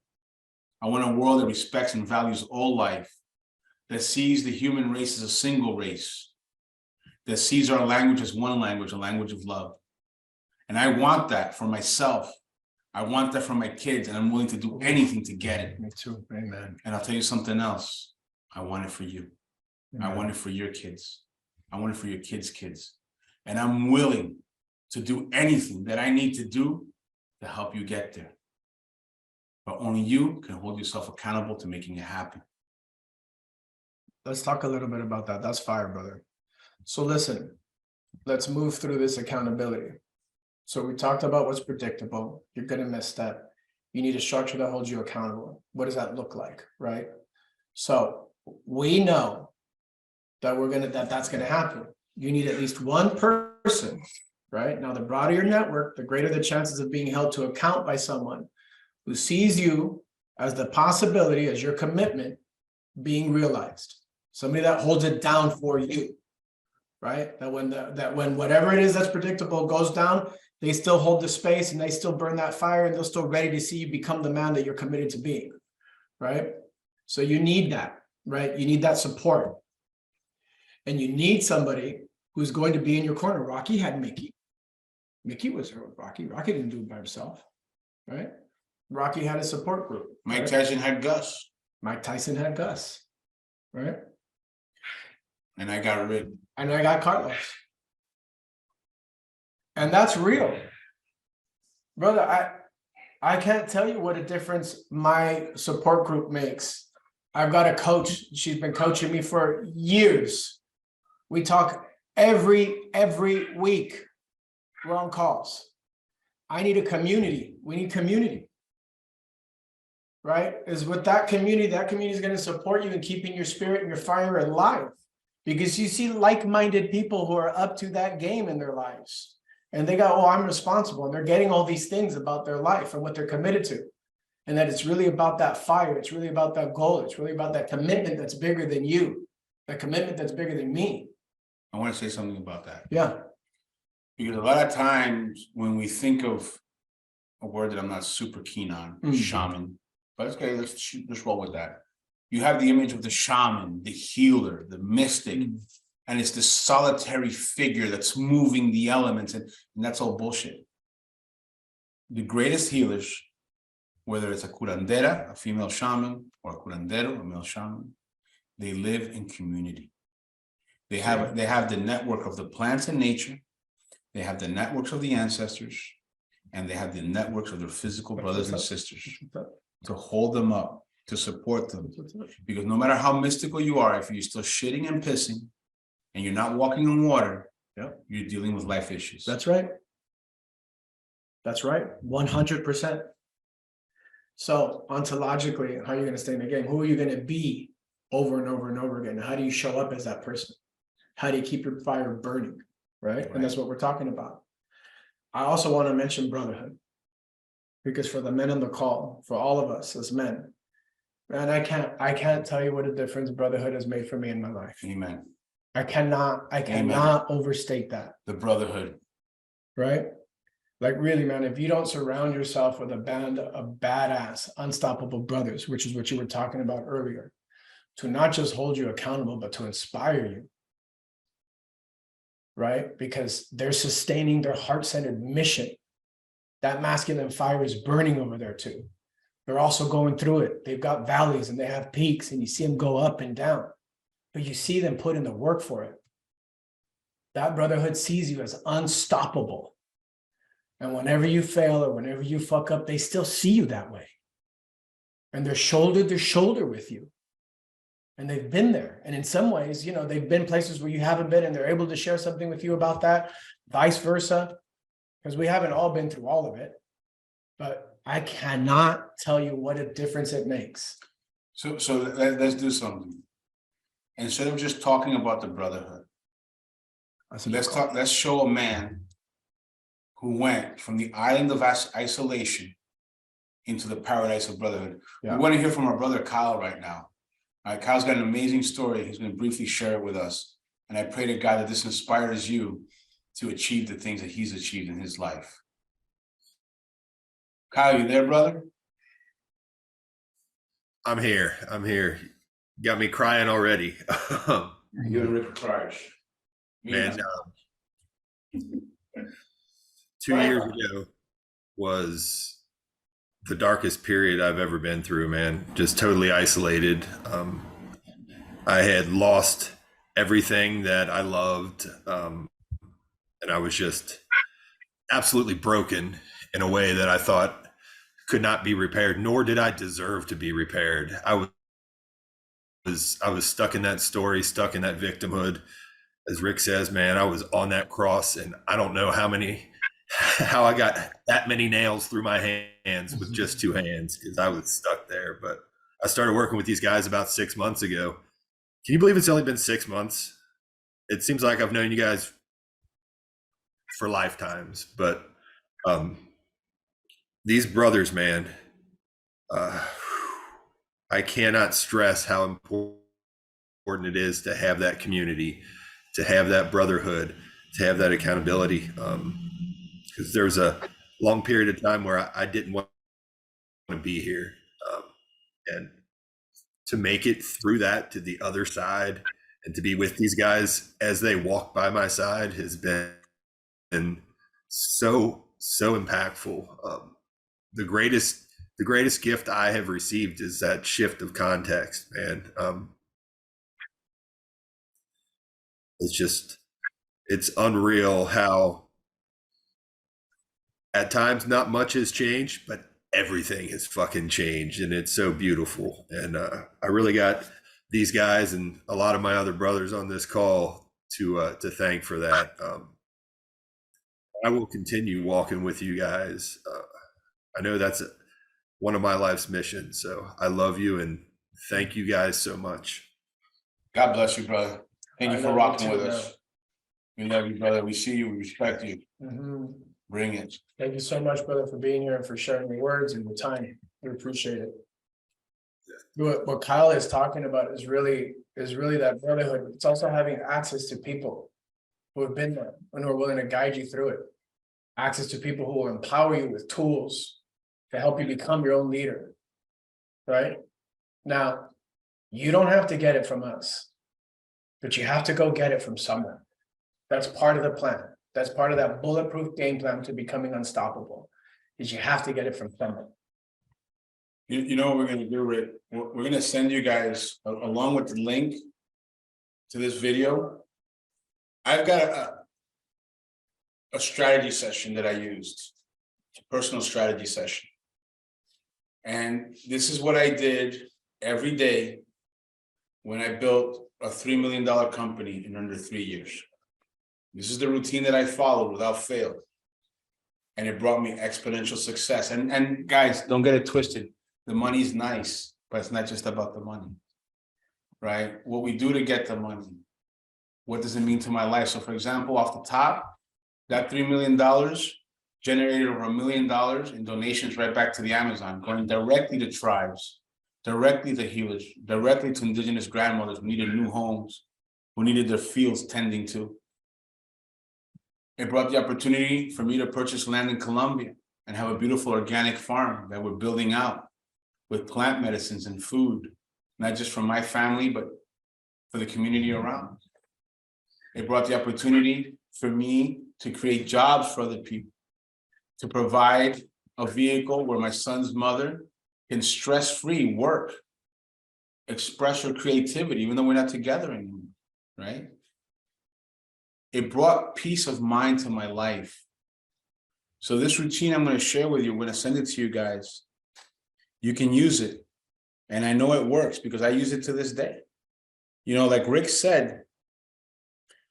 I want a world that respects and values all life, that sees the human race as a single race, that sees our language as one language, a language of love. And I want that for myself. I want that for my kids, and I'm willing to do anything to get it. Me too. Amen. And I'll tell you something else. I want it for you. Amen. I want it for your kids. I want it for your kids' kids. And I'm willing to do anything that I need to do to help you get there. But only you can hold yourself accountable to making it happen. Let's talk a little bit about that. That's fire, brother. So listen, let's move through this accountability. So we talked about what's predictable. You're going to miss that. You need a structure that holds you accountable. What does that look like, right? So we know that that's going to happen. You need at least one person, right? Now, the broader your network, the greater the chances of being held to account by someone who sees you as the possibility, as your commitment being realized. Somebody that holds it down for you, right? That when whatever it is that's predictable goes down, they still hold the space and they still burn that fire, and they're still ready to see you become the man that you're committed to being, right? So you need that, right? You need that support. And you need somebody who's going to be in your corner. Rocky had Mickey. Mickey was there with Rocky. Rocky didn't do it by himself, right? Rocky had a support group. Mike Tyson had Gus. Mike Tyson had Gus, right? And I got rid. and I got Carlos. And that's real. Brother, I can't tell you what a difference my support group makes. I've got a coach. She's been coaching me for years. We talk every week. We're on calls. I need a community. We need community. Right? Is with that community is going to support you in keeping your spirit and your fire alive. Because you see like-minded people who are up to that game in their lives. And they go, oh, I'm responsible. And they're getting all these things about their life and what they're committed to. And that it's really about that fire. It's really about that goal. It's really about that commitment that's bigger than you. That commitment that's bigger than me. I want to say something about that. Yeah. Because a lot of times when we think of a word that I'm not super keen on, shaman, but it's okay, let's roll with that. You have the image of the shaman, the healer, the mystic, and it's this solitary figure that's moving the elements, and that's all bullshit. The greatest healers, whether it's a curandera, a female shaman, or a curandero, a male shaman, they live in community. They have the network of the plants and nature. They have the networks of the ancestors, and they have the networks of their physical brothers and sisters to hold them up, to support them. Because no matter how mystical you are, if you're still shitting and pissing and you're not walking on water, you're dealing with life issues. That's right. That's right. 100%. So ontologically, how are you going to stay in the game? Who are you going to be over and over and over again? How do you show up as that person? How do you keep your fire burning? Right? And that's what we're talking about. I also want to mention brotherhood, because for the men on the call, for all of us as men, man, I can't tell you what a difference brotherhood has made for me in my life. Amen. I cannot overstate that. The brotherhood. Right? Like really, man, if you don't surround yourself with a band of badass, unstoppable brothers, which is what you were talking about earlier, to not just hold you accountable, but to inspire you. Right? Because they're sustaining their heart-centered mission. That masculine fire is burning over there too. They're also going through it. They've got valleys and they have peaks, and you see them go up and down, but you see them put in the work for it. That brotherhood sees you as unstoppable. And whenever you fail or whenever you fuck up, they still see you that way. And they're shoulder to shoulder with you. And they've been there. And in some ways, you know, they've been places where you haven't been, and they're able to share something with you about that, vice versa, because we haven't all been through all of it. But I cannot tell you what a difference it makes. So let's do something. Instead of just talking about the brotherhood, let's show a man who went from the island of isolation into the paradise of brotherhood. Yeah. We want to hear from our brother Kyle right now. All right, Kyle's got an amazing story. He's going to briefly share it with us. And I pray to God that this inspires you to achieve the things that he's achieved in his life. Kyle, you there, brother? I'm here. Got me crying already. You and Rick Crush. Man, 2 years ago was the darkest period I've ever been through, man. Just totally isolated. I had lost everything that I loved. And I was just absolutely broken in a way that I thought could not be repaired, nor did I deserve to be repaired. I was stuck in that story, stuck in that victimhood. As Rick says, man, I was on that cross, and I don't know how I got that many nails through my hands with just two hands, because I was stuck there. But I started working with these guys about 6 months ago. Can you believe it's only been 6 months? It seems like I've known you guys for lifetimes, but these brothers, man, I cannot stress how important it is to have that community, to have that brotherhood, to have that accountability. Because there was a long period of time where I didn't want to be here. And to make it through that to the other side and to be with these guys as they walk by my side has been so impactful. The greatest gift I have received is that shift of context, man. it's unreal how at times not much has changed, but everything has fucking changed, and it's so beautiful. And I really got these guys and a lot of my other brothers on this call to thank for that. I will continue walking with you guys. I know that's one of my life's missions. So I love you and thank you guys so much. God bless you, brother. Thank you I for love rocking you too, with us. We love you, brother. We see you. We respect you. Mhm. Bring it. Thank you so much, brother, for being here and for sharing your words and your time. We appreciate it. What Kyle is talking about is really that brotherhood. It's also having access to people who have been there and who are willing to guide you through it. Access to people who will empower you with tools to help you become your own leader. Right? Now, you don't have to get it from us, but you have to go get it from someone. That's part of the plan. That's part of that bulletproof game plan to becoming unstoppable, is you have to get it from someone. You know what we're gonna do, Rick? We're gonna send you guys along with the link to this video. I've got a strategy session that I used, a personal strategy session. And this is what I did every day when I built a $3 million company in under 3 years. This is the routine that I followed without fail. And it brought me exponential success. And guys, don't get it twisted. The money's nice, but it's not just about the money, right? What we do to get the money, what does it mean to my life? So for example, off the top, that $3 million generated over $1 million in donations right back to the Amazon, going directly to tribes, directly to healers, directly to indigenous grandmothers who needed new homes, who needed their fields tending to. It brought the opportunity for me to purchase land in Colombia and have a beautiful organic farm that we're building out with plant medicines and food, not just for my family, but for the community around. It brought the opportunity for me to create jobs for other people, to provide a vehicle where my son's mother can stress-free work, express her creativity, even though we're not together anymore, right? It brought peace of mind to my life. So this routine I'm going to share with you, I'm going to send it to you guys. You can use it. And I know it works because I use it to this day. You know, like Rick said,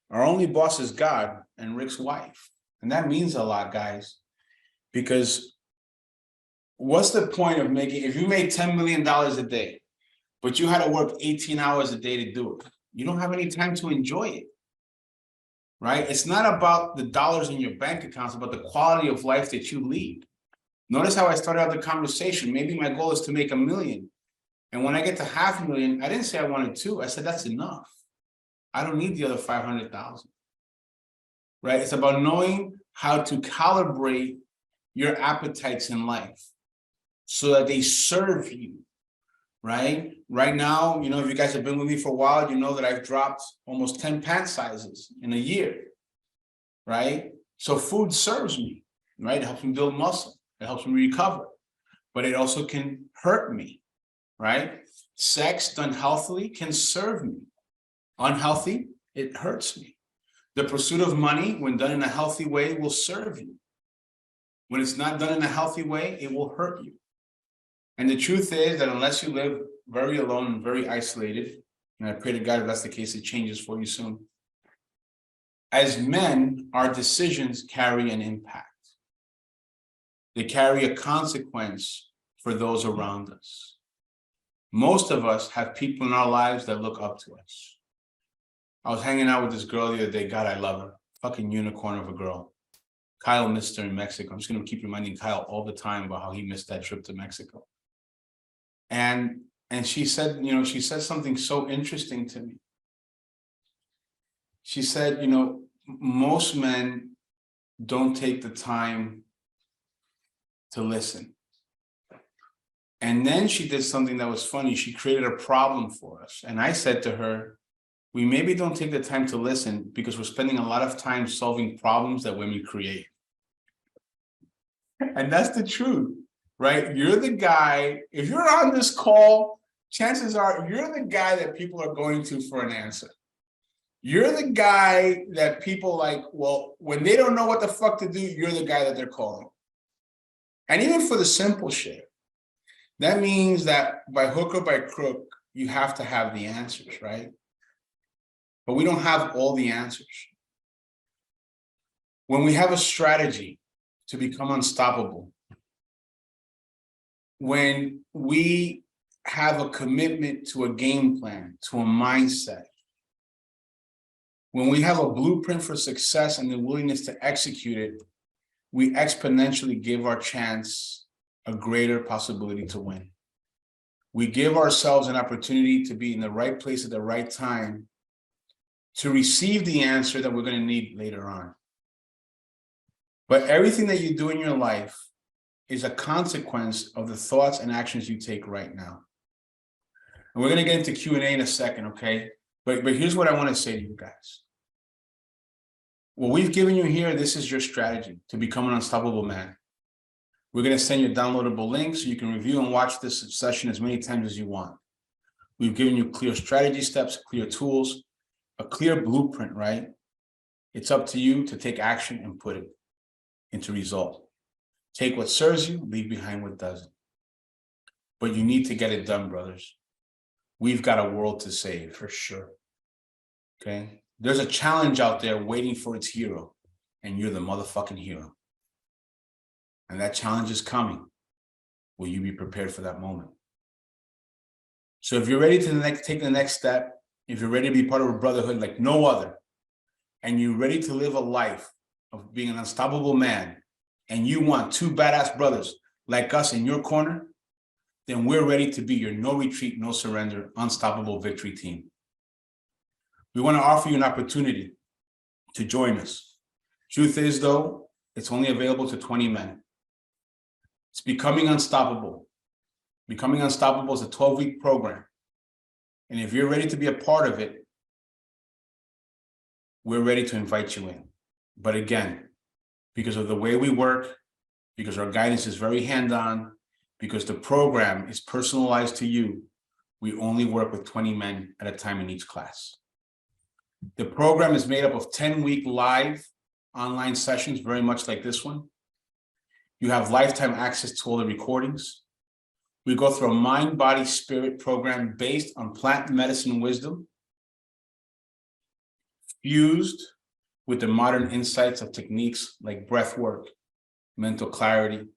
our only boss is God and Rick's wife. And that means a lot, guys, because what's the point of making, if you made $10 million a day, but you had to work 18 hours a day to do it, you don't have any time to enjoy it. Right? It's not about the dollars in your bank account, it's about the quality of life that you lead. Notice how I started out the conversation. Maybe my goal is to make $1 million. And when I get to $500,000, I didn't say I wanted 2. I said, that's enough. I don't need the other 500,000. Right? It's about knowing how to calibrate your appetites in life so that they serve you. Right? Right now, you know, if you guys have been with me for a while, you know that I've dropped almost 10 pant sizes in a year. Right? So food serves me, right? It helps me build muscle. It helps me recover, but it also can hurt me, right? Sex done healthily can serve me. Unhealthy, it hurts me. The pursuit of money, when done in a healthy way, will serve you. When it's not done in a healthy way, it will hurt you. And the truth is that unless you live very alone and very isolated, and I pray to God if that's the case, it changes for you soon. As men, our decisions carry an impact. They carry a consequence for those around us. Most of us have people in our lives that look up to us. I was hanging out with this girl the other day. God, I love her. Fucking unicorn of a girl. Kyle missed her in Mexico. I'm just going to keep reminding Kyle all the time about how he missed that trip to Mexico. And she said, you know, she said something so interesting to me. She said, you know, most men don't take the time to listen. And then she did something that was funny. She created a problem for us. And I said to her, we maybe don't take the time to listen because we're spending a lot of time solving problems that women create. And that's the truth, right? You're the guy, if you're on this call, chances are you're the guy that people are going to for an answer. You're the guy that people like, well, when they don't know what the fuck to do, you're the guy that they're calling. And even for the simple shit, that means that by hook or by crook, you have to have the answers, right? But we don't have all the answers. When we have a strategy to become unstoppable, when we have a commitment to a game plan, to a mindset, when we have a blueprint for success and the willingness to execute it, we exponentially give our chance a greater possibility to win. We give ourselves an opportunity to be in the right place at the right time to receive the answer that we're going to need later on. But everything that you do in your life is a consequence of the thoughts and actions you take right now. And we're going to get into Q&A in a second, okay? But here's what I want to say to you guys. What we've given you here, this is your strategy to become an unstoppable man. We're going to send you a downloadable link so you can review and watch this session as many times as you want. We've given you clear strategy steps, clear tools, a clear blueprint, right? It's up to you to take action and put it into result. Take what serves you, leave behind what doesn't. But you need to get it done, brothers. We've got a world to save. For sure. Okay? There's a challenge out there waiting for its hero, and you're the motherfucking hero. And that challenge is coming. Will you be prepared for that moment? So if you're ready to take the next step, if you're ready to be part of a brotherhood like no other, and you're ready to live a life of being an unstoppable man, and you want two badass brothers like us in your corner, then we're ready to be your no retreat, no surrender, unstoppable victory team. We want to offer you an opportunity to join us. Truth is, though, it's only available to 20 men. It's Becoming Unstoppable. Becoming Unstoppable is a 12-week program. And if you're ready to be a part of it, we're ready to invite you in. But again, because of the way we work, because our guidance is very hands-on, because the program is personalized to you, we only work with 20 men at a time in each class. The program is made up of 10-week live online sessions, very much like this one. You have lifetime access to all the recordings. We go through a mind, body, spirit program based on plant medicine wisdom, fused with the modern insights of techniques like breath work, mental clarity.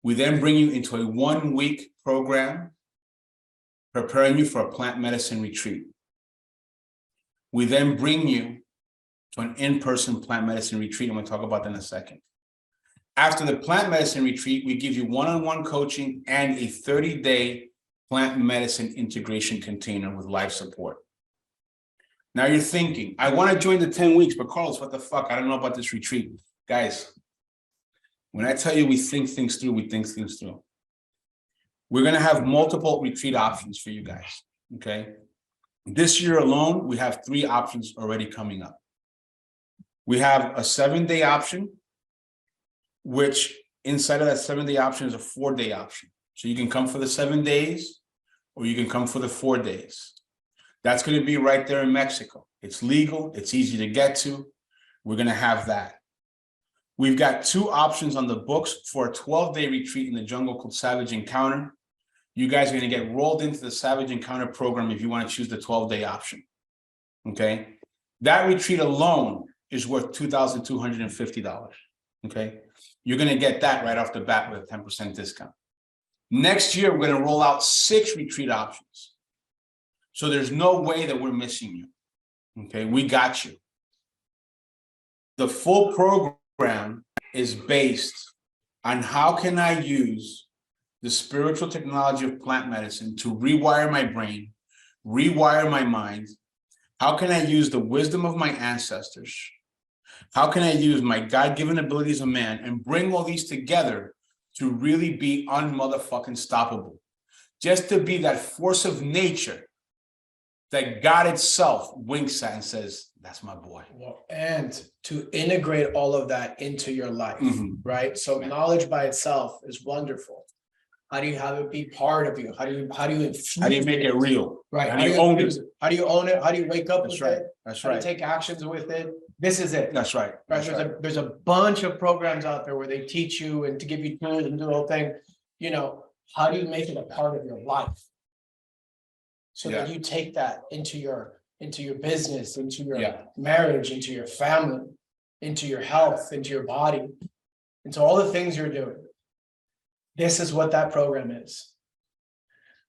We then bring you into a 1-week program, preparing you for a plant medicine retreat. We then bring you to an in-person plant medicine retreat, and we'll talk about that in a second. After the plant medicine retreat, we give you one-on-one coaching and a 30-day plant medicine integration container with live support. Now you're thinking, I want to join the 10 weeks, but Carlos, what the fuck? I don't know about this retreat. Guys, when I tell you we think things through, we think things through. We're going to have multiple retreat options for you guys, okay? This year alone, we have 3 options already coming up. We have a 7-day option, which inside of that 7-day option is a 4-day option. So you can come for the 7 days, or you can come for the 4 days. That's going to be right there in Mexico. It's legal. It's easy to get to. We're going to have that. We've got 2 options on the books for a 12-day retreat in the jungle called Savage Encounter. You guys are going to get rolled into the Savage Encounter program if you want to choose the 12-day option. Okay? That retreat alone is worth $2,250. Okay? You're going to get that right off the bat with a 10% discount. Next year, we're going to roll out 6 retreat options. So there's no way that we're missing you. Okay? We got you. The full program is based on how can I use the spiritual technology of plant medicine to rewire my brain, rewire my mind. How can I use the wisdom of my ancestors? How can I use my God-given abilities of man and bring all these together to really be unmotherfucking stoppable? Just to be that force of nature that God itself winks at and says, that's my boy. Well, and to integrate all of that into your life, Mhm. right? So knowledge by itself is wonderful. How do you have it be part of you? How do you How do you make it real? Right. How do you own it? How do you own it? How do you wake up That's with right. it? That's How do you right. take actions with it? This is it. That's right. Right, That's there's a bunch of programs out there where they teach you and to give you tools and do the whole thing, you know, how do you make it a part of your life? So that Yeah. you take that into your business, into your Yeah. marriage, into your family, into your health, into your body, into all the things you're doing. This is what that program is.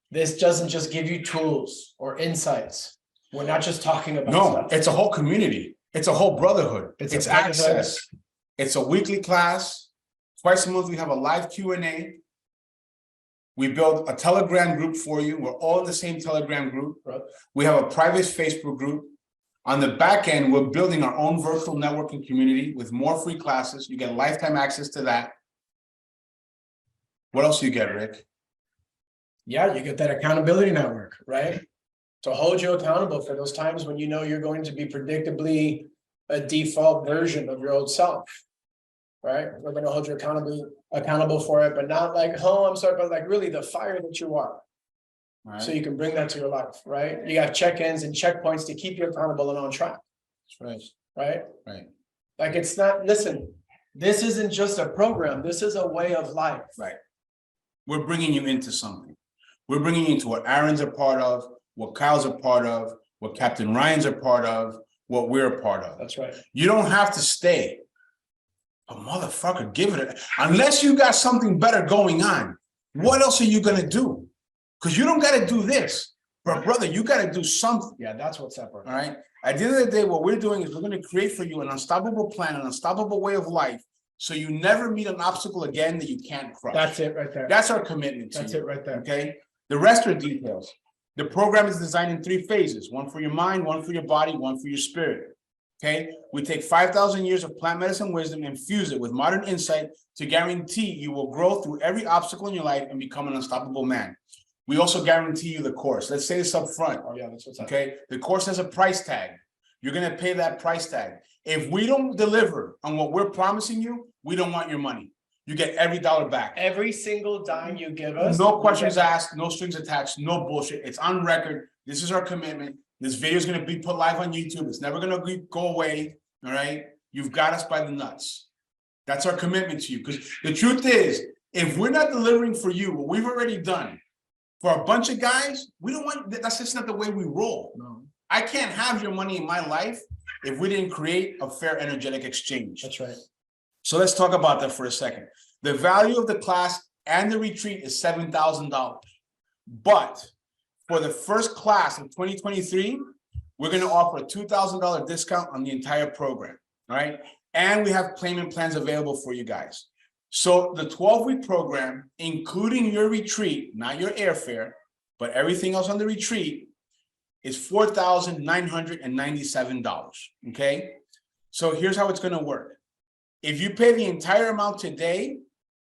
This doesn't just give you tools or insights. We're not just talking about No, stuff. it's a whole community. It's a whole brotherhood. It's It's a brotherhood. access. It's a weekly class. Twice a month, we have a live Q&A. We build a Telegram group for you. We're all in the same Telegram group. Right. We have a private Facebook group. On the back end, we're building our own virtual networking community with more free classes. You get lifetime access to that. What else do you get, Rick? Yeah, you get that accountability network, right? To hold you accountable for those times when you know you're going to be predictably a default version of your old self. Right? We're going to hold you accountable for it, but not like, oh, I'm sorry, but like really the fire that you are. All right. So you can bring that to your life, right? You got check-ins and checkpoints to keep you accountable and on track. That's Right? right. Right. Like it's not, listen, this isn't just a program. This is a way of life. Right. We're bringing you into something. We're bringing you into what Aaron's a part of, what Kyle's a part of, what Captain Ryan's a part of, what we're a part of. That's right. You don't have to stay. But motherfucker, give it unless you got something better going on. What else are you gonna do? Because you don't gotta do this. But brother, you gotta do something. Yeah, that's what's separate. All right. At the end of the day, what we're doing is we're gonna create for you an unstoppable plan, an unstoppable way of life. So you never meet an obstacle again that you can't cross. That's it right there. That's our commitment to That's you. it right there. Okay. The rest are details. The program is designed in 3 phases: one for your mind, one for your body, one for your spirit. Okay, we take 5,000 years of plant medicine wisdom and fuse it with modern insight to guarantee you will grow through every obstacle in your life and become an unstoppable man. We also guarantee you the course. Let's say this up front. Oh yeah, that's what's up. Okay, the course has a price tag. You're gonna pay that price tag. If we don't deliver on what we're promising you, we don't want your money. You get every dollar back. Every single dime you give us. No questions asked, no strings attached, no bullshit. It's on record. This is our commitment. This video is going to be put live on YouTube. It's never going to go away. All right. You've got us by the nuts. That's our commitment to you. Because the truth is, if we're not delivering for you what we've already done for a bunch of guys, we don't want, that's just not the way we roll. No. I can't have your money in my life if we didn't create a fair energetic exchange. That's right. So let's talk about that for a second. The value of the class and the retreat is $7,000. But for the first class of 2023, we're going to offer a $2,000 discount on the entire program. All right. And we have payment plans available for you guys. So the 12-week program, including your retreat, not your airfare, but everything else on the retreat, is $4,997. Okay. So here's how it's going to work. If you pay the entire amount today,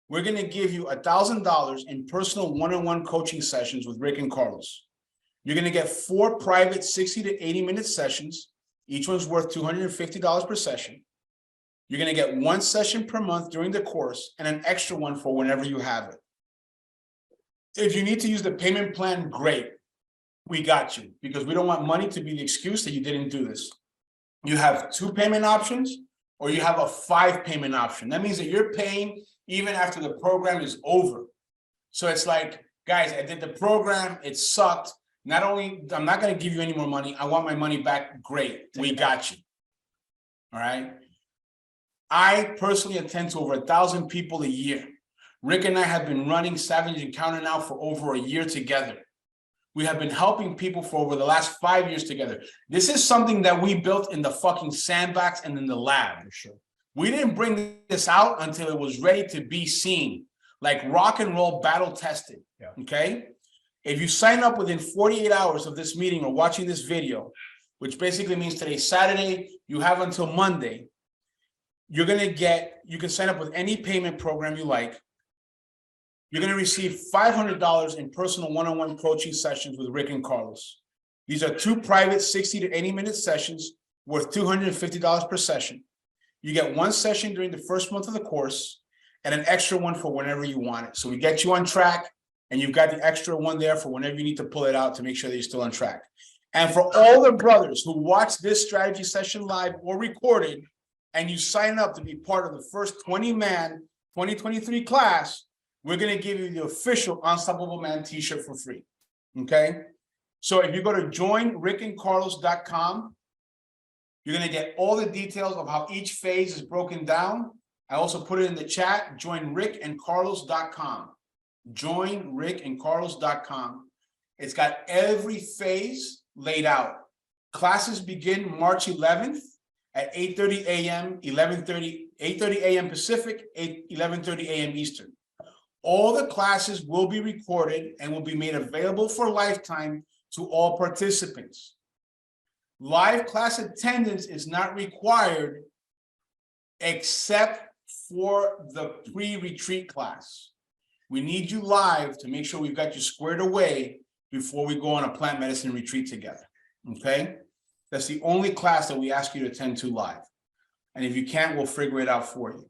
we're going to give you $1,000 in personal one-on-one coaching sessions with Rick and Carlos. You're going to get 4 private 60 to 80-minute sessions. Each one's worth $250 per session. You're going to get 1 session per month during the course and an extra one for whenever you have it. If you need to use the payment plan, great. We got you, because we don't want money to be the excuse that you didn't do this. You have 2 payment options, or you have a 5 payment option. That means that you're paying even after the program is over. So it's like, guys, I did the program, it sucked. Not only, I'm not going to give you any more money, I want my money back. Great, we got you. All right. I personally attend to over 1,000 people a year. Rick and I have been running Savage Encounter now for over a year together. We have been helping people for over the last 5 years together. This is something that we built in the fucking sandbox and in the lab. For sure. We didn't bring this out until it was ready to be seen, like rock and roll battle tested. Yeah. Okay. If you sign up within 48 hours of this meeting or watching this video, which basically means today's Saturday, you have until Monday, you're going to get, you can sign up with any payment program you like. You're going to receive $500 in personal one-on-one coaching sessions with Rick and Carlos. These are 2 private 60 to 80-minute sessions worth $250 per session. You get 1 session during the first month of the course and an extra one for whenever you want it. So we get you on track. And you've got the extra one there for whenever you need to pull it out to make sure that you're still on track. And for all the brothers who watch this strategy session live or recorded, and you sign up to be part of the first 20-man 2023 class, we're going to give you the official Unstoppable Man t-shirt for free. Okay? So if you go to joinrickandcarlos.com, you're going to get all the details of how each phase is broken down. I also put it in the chat, joinrickandcarlos.com. Joinrickandcarlos.com. It's got every phase laid out. Classes begin March 11th at 8:30 a.m., 8:30 a.m. Pacific, 11:30 a.m. Eastern. All the classes will be recorded and will be made available for lifetime to all participants. Live class attendance is not required except for the pre-retreat class. We need you live to make sure we've got you squared away before we go on a plant medicine retreat together, okay? That's the only class that we ask you to attend to live. And if you can't, we'll figure it out for you.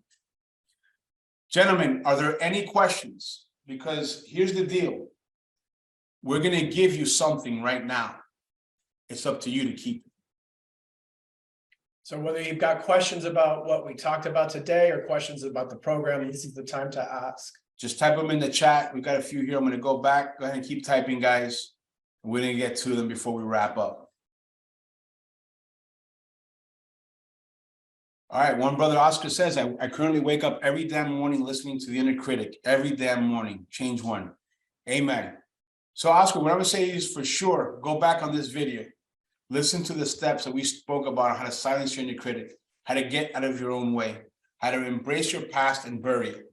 Gentlemen, are there any questions? Because here's the deal. We're gonna give you something right now. It's up to you to keep it. So whether you've got questions about what we talked about today or questions about the program, this is the time to ask. Just type them in the chat. We've got a few here. I'm gonna go back. Go ahead and keep typing, guys. We're gonna get to them before we wrap up. All right, one brother Oscar says, I currently wake up every damn morning listening to the inner critic. Every damn morning. Change one. Amen. So Oscar, what I would say is for sure, go back on this video. Listen to the steps that we spoke about on how to silence your inner critic, how to get out of your own way, how to embrace your past and bury it.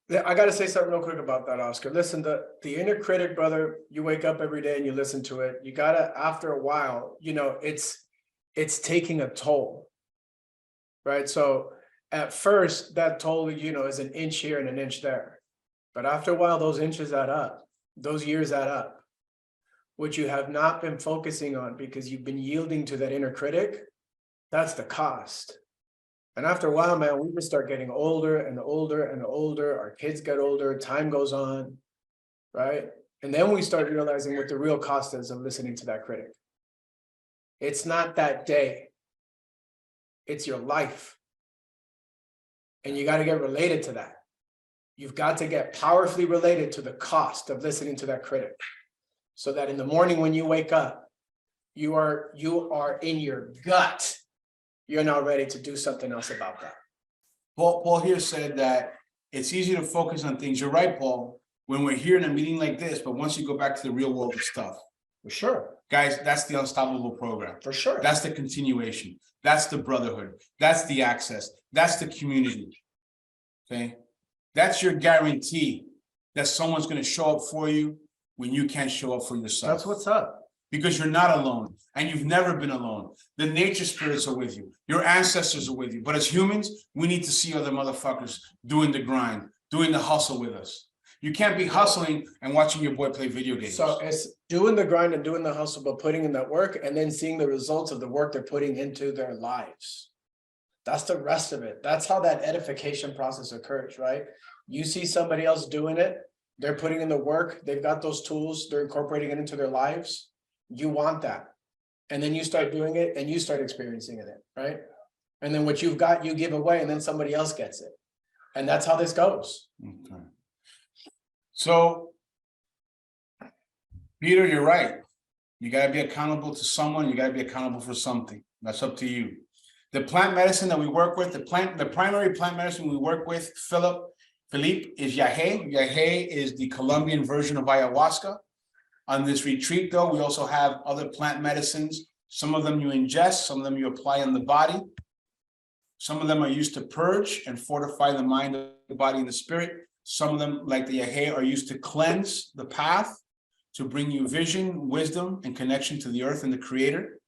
Yeah, I got to say something real quick about that, Oscar. Listen, the inner critic, brother, you wake up every day and you listen to it. You got to, after a while, you know, it's taking a toll, right? So at first, that toll, you know, is an inch here and an inch there. But after a while, those inches add up. Those years add up. What you have not been focusing on because you've been yielding to that inner critic, that's the cost. And after a while, man, we just start getting older and older and older. Our kids get older, time goes on, right? And then we start realizing what the real cost is of listening to that critic. It's not that day. It's your life. And you got to get related to that. You've got to get powerfully related to the cost of listening to that critic. So that in the morning when you wake up, you are in your gut. You're not ready to do something else about that. Paul here said that it's easy to focus on things. You're right, Paul, when we're here in a meeting like this, but once you go back to the real world of stuff. For sure. Guys, that's the Unstoppable program. For sure. That's the continuation. That's the brotherhood. That's the access. That's the community. Okay? That's your guarantee that someone's going to show up for you when you can't show up for yourself. That's what's up. Because you're not alone and you've never been alone. The nature spirits are with you. Your ancestors are with you. But as humans, we need to see other motherfuckers doing the grind, doing the hustle with us. You can't be hustling and watching your boy play video games. So it's doing the grind and doing the hustle, but putting in that work and then seeing the results of the work they're putting into their lives. That's the rest of it. That's how that edification process occurs, right? You see somebody else doing it. They're putting in the work. They've got those tools. They're incorporating it into their lives. You want that. And then you start doing it and you start experiencing it, right? And then what you've got, you give away and then somebody else gets it. And that's how this goes. Okay. So, Peter, you're right. You got to be accountable to someone. You got to be accountable for something. That's up to you. The plant medicine that we work with, the primary plant medicine we work with, Philippe, is Yahe. Yahe is the Colombian version of ayahuasca. On this retreat, though, we also have other plant medicines. Some of them you ingest, some of them you apply on the body. Some of them are used to purge and fortify the mind, the body, and the spirit. Some of them, like the Yahe, are used to cleanse the path, to bring you vision, wisdom, and connection to the earth and the creator.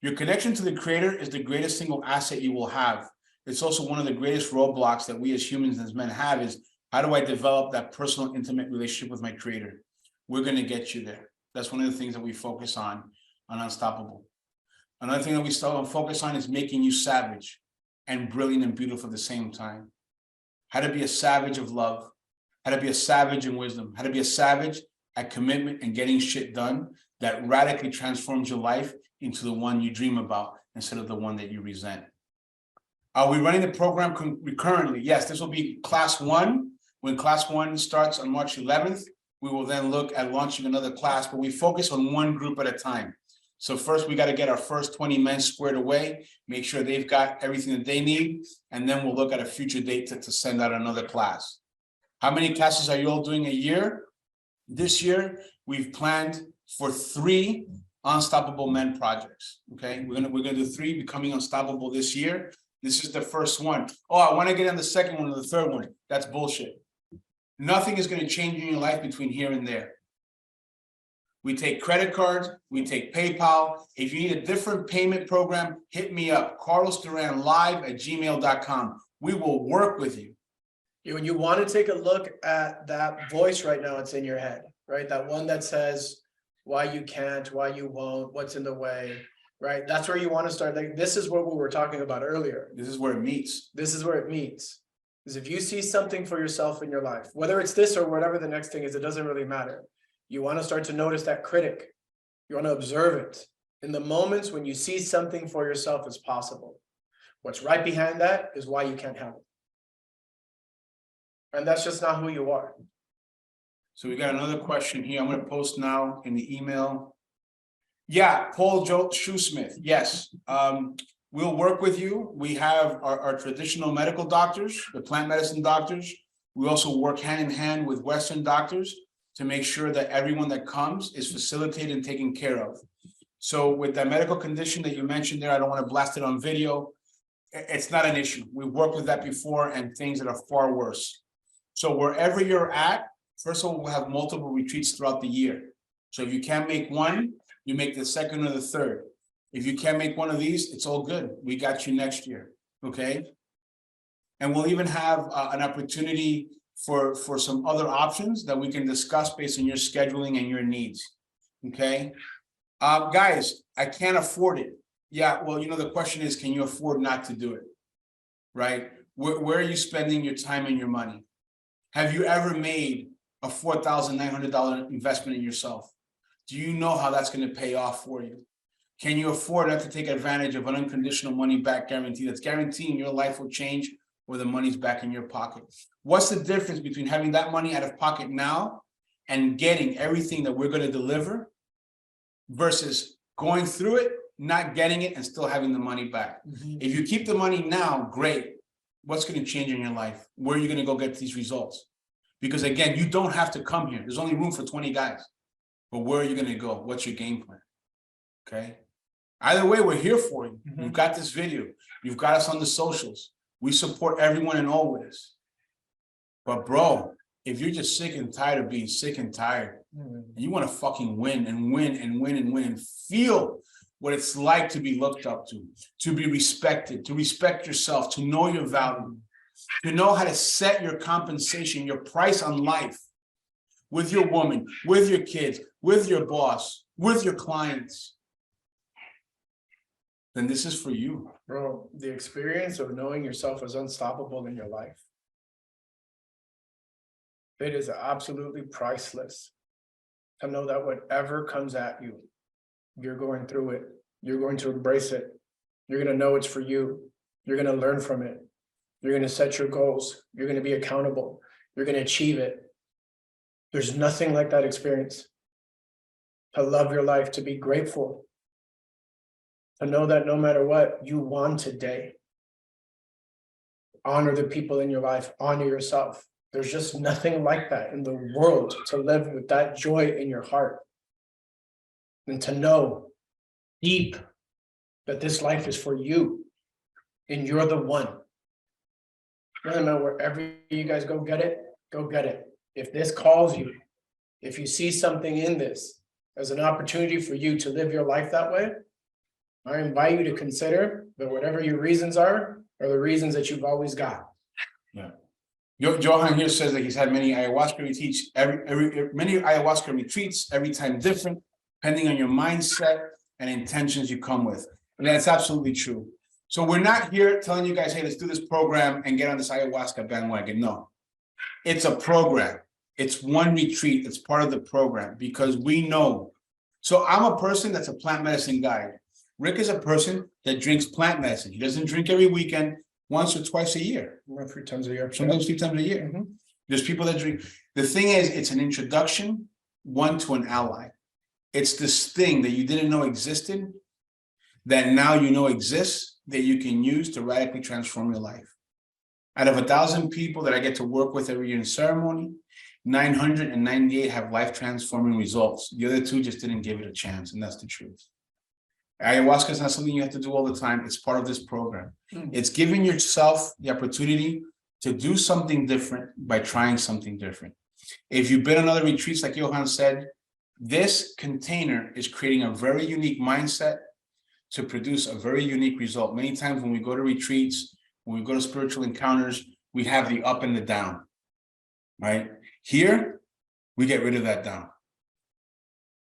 Your connection to the creator is the greatest single asset you will have. It's also one of the greatest roadblocks that we as humans, as men have, is how do I develop that personal, intimate relationship with my creator? We're going to get you there. That's one of the things that we focus on Unstoppable. Another thing that we still focus on is making you savage and brilliant and beautiful at the same time. How to be a savage of love, how to be a savage in wisdom, how to be a savage at commitment and getting shit done that radically transforms your life into the one you dream about instead of the one that you resent. Are we running the program concurrently? Yes, this will be class 1. When class 1 starts on March 11th, we will then look at launching another class, but we focus on one group at a time. So first, we got to get our first 20 men squared away, make sure they've got everything that they need, and then we'll look at a future date to send out another class. How many classes are you all doing a year? This year, we've planned for 3 Unstoppable Men projects. Okay, we're gonna do 3 Becoming Unstoppable this year. This is the first one. Oh, I want to get on the second one or the third one. That's bullshit. Nothing is going to change in your life between here and there. We take credit cards, we take PayPal. If you need a different payment program, hit me up, carlosduranlive@gmail.com. We will work with you. When you want to take a look at that voice right now, it's in your head, right? That one that says why you can't, why you won't, what's in the way, right? That's where you want to start. Like, this is what we were talking about earlier. This is where it meets. This is where it meets. Is if you see something for yourself in your life, whether it's this or whatever the next thing is, it doesn't really matter. You want to start to notice that critic. You want to observe it in the moments when you see something for yourself as possible. What's right behind that is why you can't have it. And that's just not who you are. So we got another question here. I'm going to post now in the email. Yeah, Paul Joe Shoesmith. Yes. We'll work with you. We have our traditional medical doctors, the plant medicine doctors. We also work hand in hand with Western doctors to make sure that everyone that comes is facilitated and taken care of. So with that medical condition that you mentioned there, I don't want to blast it on video. It's not an issue. We've worked with that before and things that are far worse. So wherever you're at, first of all, we'll have multiple retreats throughout the year. So if you can't make one, you make the second or the third. If you can't make one of these, it's all good. We got you next year, okay? And we'll even have an opportunity for some other options that we can discuss based on your scheduling and your needs, okay? Guys, I can't afford it. Yeah, well, you know, the question is, can you afford not to do it, right? Where are you spending your time and your money? Have you ever made a $4,900 investment in yourself? Do you know how that's going to pay off for you? Can you afford not to take advantage of an unconditional money back guarantee that's guaranteeing your life will change or the money's back in your pocket? What's the difference between having that money out of pocket now and getting everything that we're going to deliver versus going through it, not getting it, and still having the money back? Mm-hmm. If you keep the money now, great. What's going to change in your life? Where are you going to go get these results? Because again, you don't have to come here. There's only room for 20 guys. But where are you going to go? What's your game plan? Okay. Either way, we're here for you. Mm-hmm. You've got this video. You've got us on the socials. We support everyone and always. But bro, if you're just sick and tired of being sick and tired, and you want to fucking win and win and win and win and feel what it's like to be looked up to be respected, to respect yourself, to know your value, to know how to set your compensation, your price on life with your woman, with your kids, with your boss, with your clients, then this is for you. Bro, the experience of knowing yourself as unstoppable in your life, it is absolutely priceless to know that whatever comes at you, you're going through it. You're going to embrace it. You're going to know it's for you. You're going to learn from it. You're going to set your goals. You're going to be accountable. You're going to achieve it. There's nothing like that experience. To love your life, to be grateful, to know that no matter what, you won today. Honor the people in your life, honor yourself. There's just nothing like that in the world, to live with that joy in your heart. And to know deep that this life is for you and you're the one. Doesn't matter wherever you guys go get it, go get it. If this calls you, if you see something in this as an opportunity for you to live your life that way, I invite you to consider that whatever your reasons are the reasons that you've always got. Yeah. Johan here says that he's had many ayahuasca retreats, many ayahuasca retreats, every time different, depending on your mindset and intentions you come with. And that's absolutely true. So we're not here telling you guys, hey, let's do this program and get on this ayahuasca bandwagon. No. It's a program. It's one retreat. It's part of the program because we know. So I'm a person that's a plant medicine guy. Rick is a person that drinks plant medicine. He doesn't drink every weekend, once or twice a year. 3 times a year. Sometimes 3 times a year. There's people that drink. The thing is, it's an introduction, one to an ally. It's this thing that you didn't know existed, that now you know exists, that you can use to radically transform your life. Out of 1,000 people that I get to work with every year in ceremony, 998 have life transforming results. The other 2 just didn't give it a chance, and that's the truth. Ayahuasca is not something you have to do all the time. It's part of this program. It's giving yourself the opportunity to do something different by trying something different. If you've been on other retreats, like Johan said, this container is creating a very unique mindset to produce a very unique result. Many times when we go to retreats, when we go to spiritual encounters, we have the up and the down, right? Here, we get rid of that down.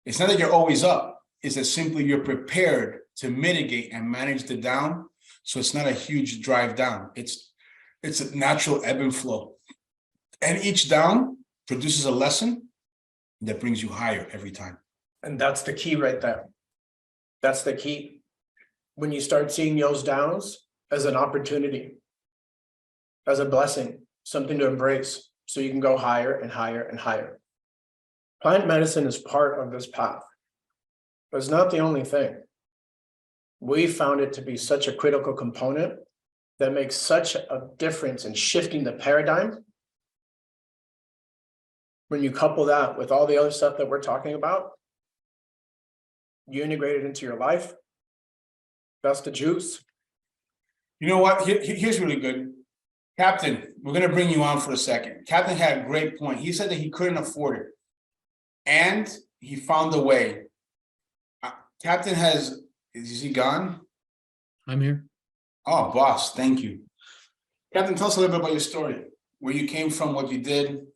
It's not that you're always up. It's that simply you're prepared to mitigate and manage the down. So it's not a huge drive down. It's a natural ebb and flow. And each down produces a lesson that brings you higher every time. And that's the key right there. That's the key. When you start seeing those downs as an opportunity, as a blessing, something to embrace, so you can go higher and higher and higher. Plant medicine is part of this path, but it's not the only thing. We found it to be such a critical component that makes such a difference in shifting the paradigm. When you couple that with all the other stuff that we're talking about, you integrate it into your life. That's the juice. You know what? Here's really good. Captain, we're going to bring you on for a second. Captain had a great point. He said that he couldn't afford it. And he found a way. Captain is he gone? I'm here. Oh, boss, thank you. Captain, tell us a little bit about your story, where you came from, what you did,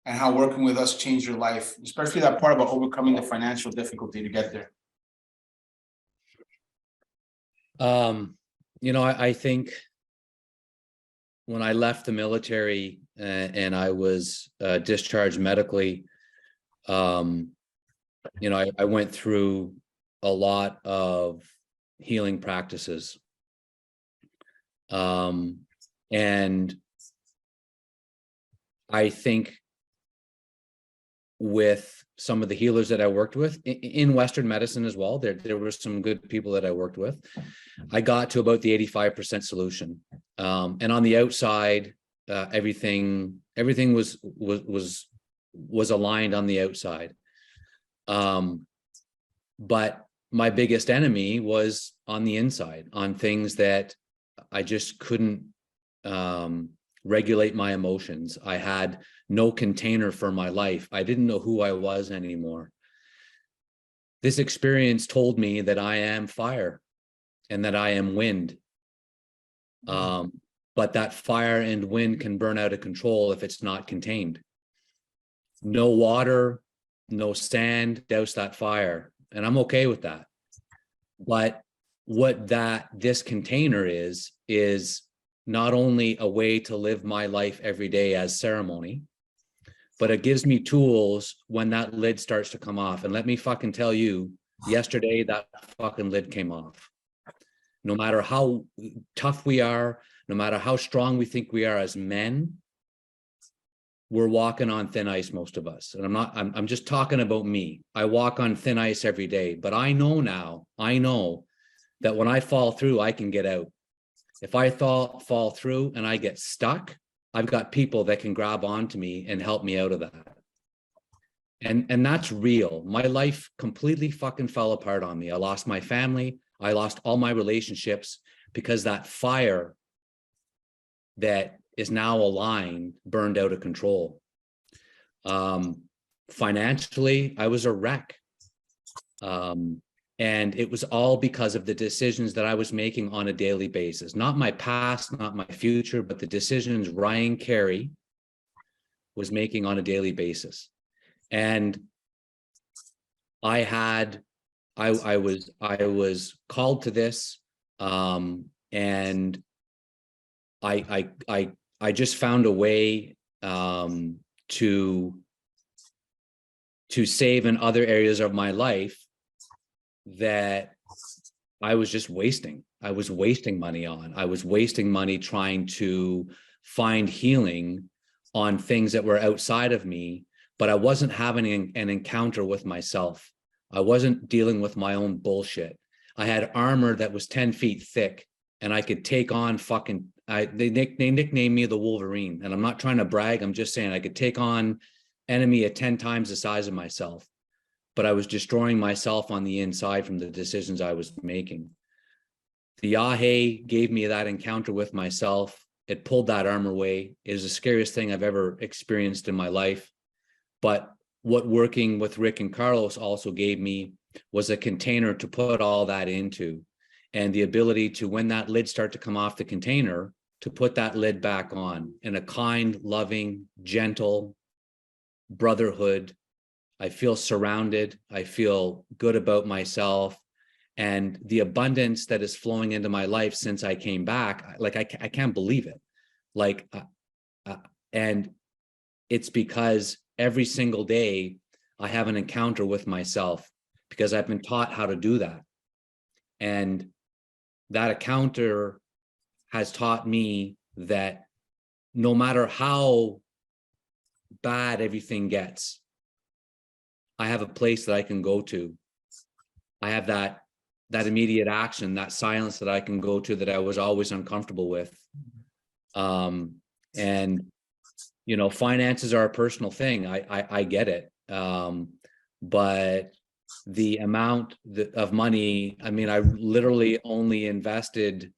and how working with us changed your life, especially that part about overcoming the financial difficulty to get there. I think when I left the military and I was discharged medically, I went through a lot of healing practices. And I think with some of the healers that I worked with in Western medicine as well, there were some good people that I worked with. I got to about the 85% solution. And on the outside, everything was aligned on the outside. But my biggest enemy was on the inside, on things that I just couldn't regulate my emotions. I had no container for my life. I didn't know who I was anymore. This experience told me that I am fire and that I am wind. But that fire and wind can burn out of control if it's not contained. No water, no sand, douse that fire. And I'm okay with that. But what this container is not only a way to live my life every day as ceremony, but it gives me tools when that lid starts to come off. And let me fucking tell you, yesterday that fucking lid came off. No matter how tough we are, no matter how strong we think we are as men, we're walking on thin ice, most of us. And I'm just talking about me. I walk on thin ice every day, but I know that when I fall through, I can get out. If I fall through and I get stuck, I've got people that can grab onto me and help me out of that. And that's real. My life completely fucking fell apart on me. I lost my family. I lost all my relationships because that fire that is now aligned burned out of control. Financially, I was a wreck. And it was all because of the decisions that I was making on a daily basis. Not my past, not my future, but the decisions Ryan Carey was making on a daily basis. And I was called to this, and I just found a way to save in other areas of my life that I was just wasting. I was wasting money on. I was wasting money trying to find healing on things that were outside of me, but I wasn't having an encounter with myself. I wasn't dealing with my own bullshit. I had armor that was 10 feet thick, and I could take on fucking, they nicknamed me the Wolverine, and I'm not trying to brag. I'm just saying I could take on enemy at 10 times the size of myself, but I was destroying myself on the inside from the decisions I was making. The Yahe gave me that encounter with myself. It pulled that armor away. It was the scariest thing I've ever experienced in my life. But what working with Rick and Carlos also gave me was a container to put all that into, and the ability to, when that lid started to come off the container, to put that lid back on in a kind, loving, gentle brotherhood. I feel surrounded. I feel good about myself. And the abundance that is flowing into my life since I came back, like I can't believe it. Like, and it's because every single day I have an encounter with myself, because I've been taught how to do that. And that encounter has taught me that no matter how bad everything gets, I have a place that I can go to. I have that immediate action, that silence that I can go to that I was always uncomfortable with. And, you know, finances are a personal thing. I get it. But the amount of money, I mean, I literally only invested,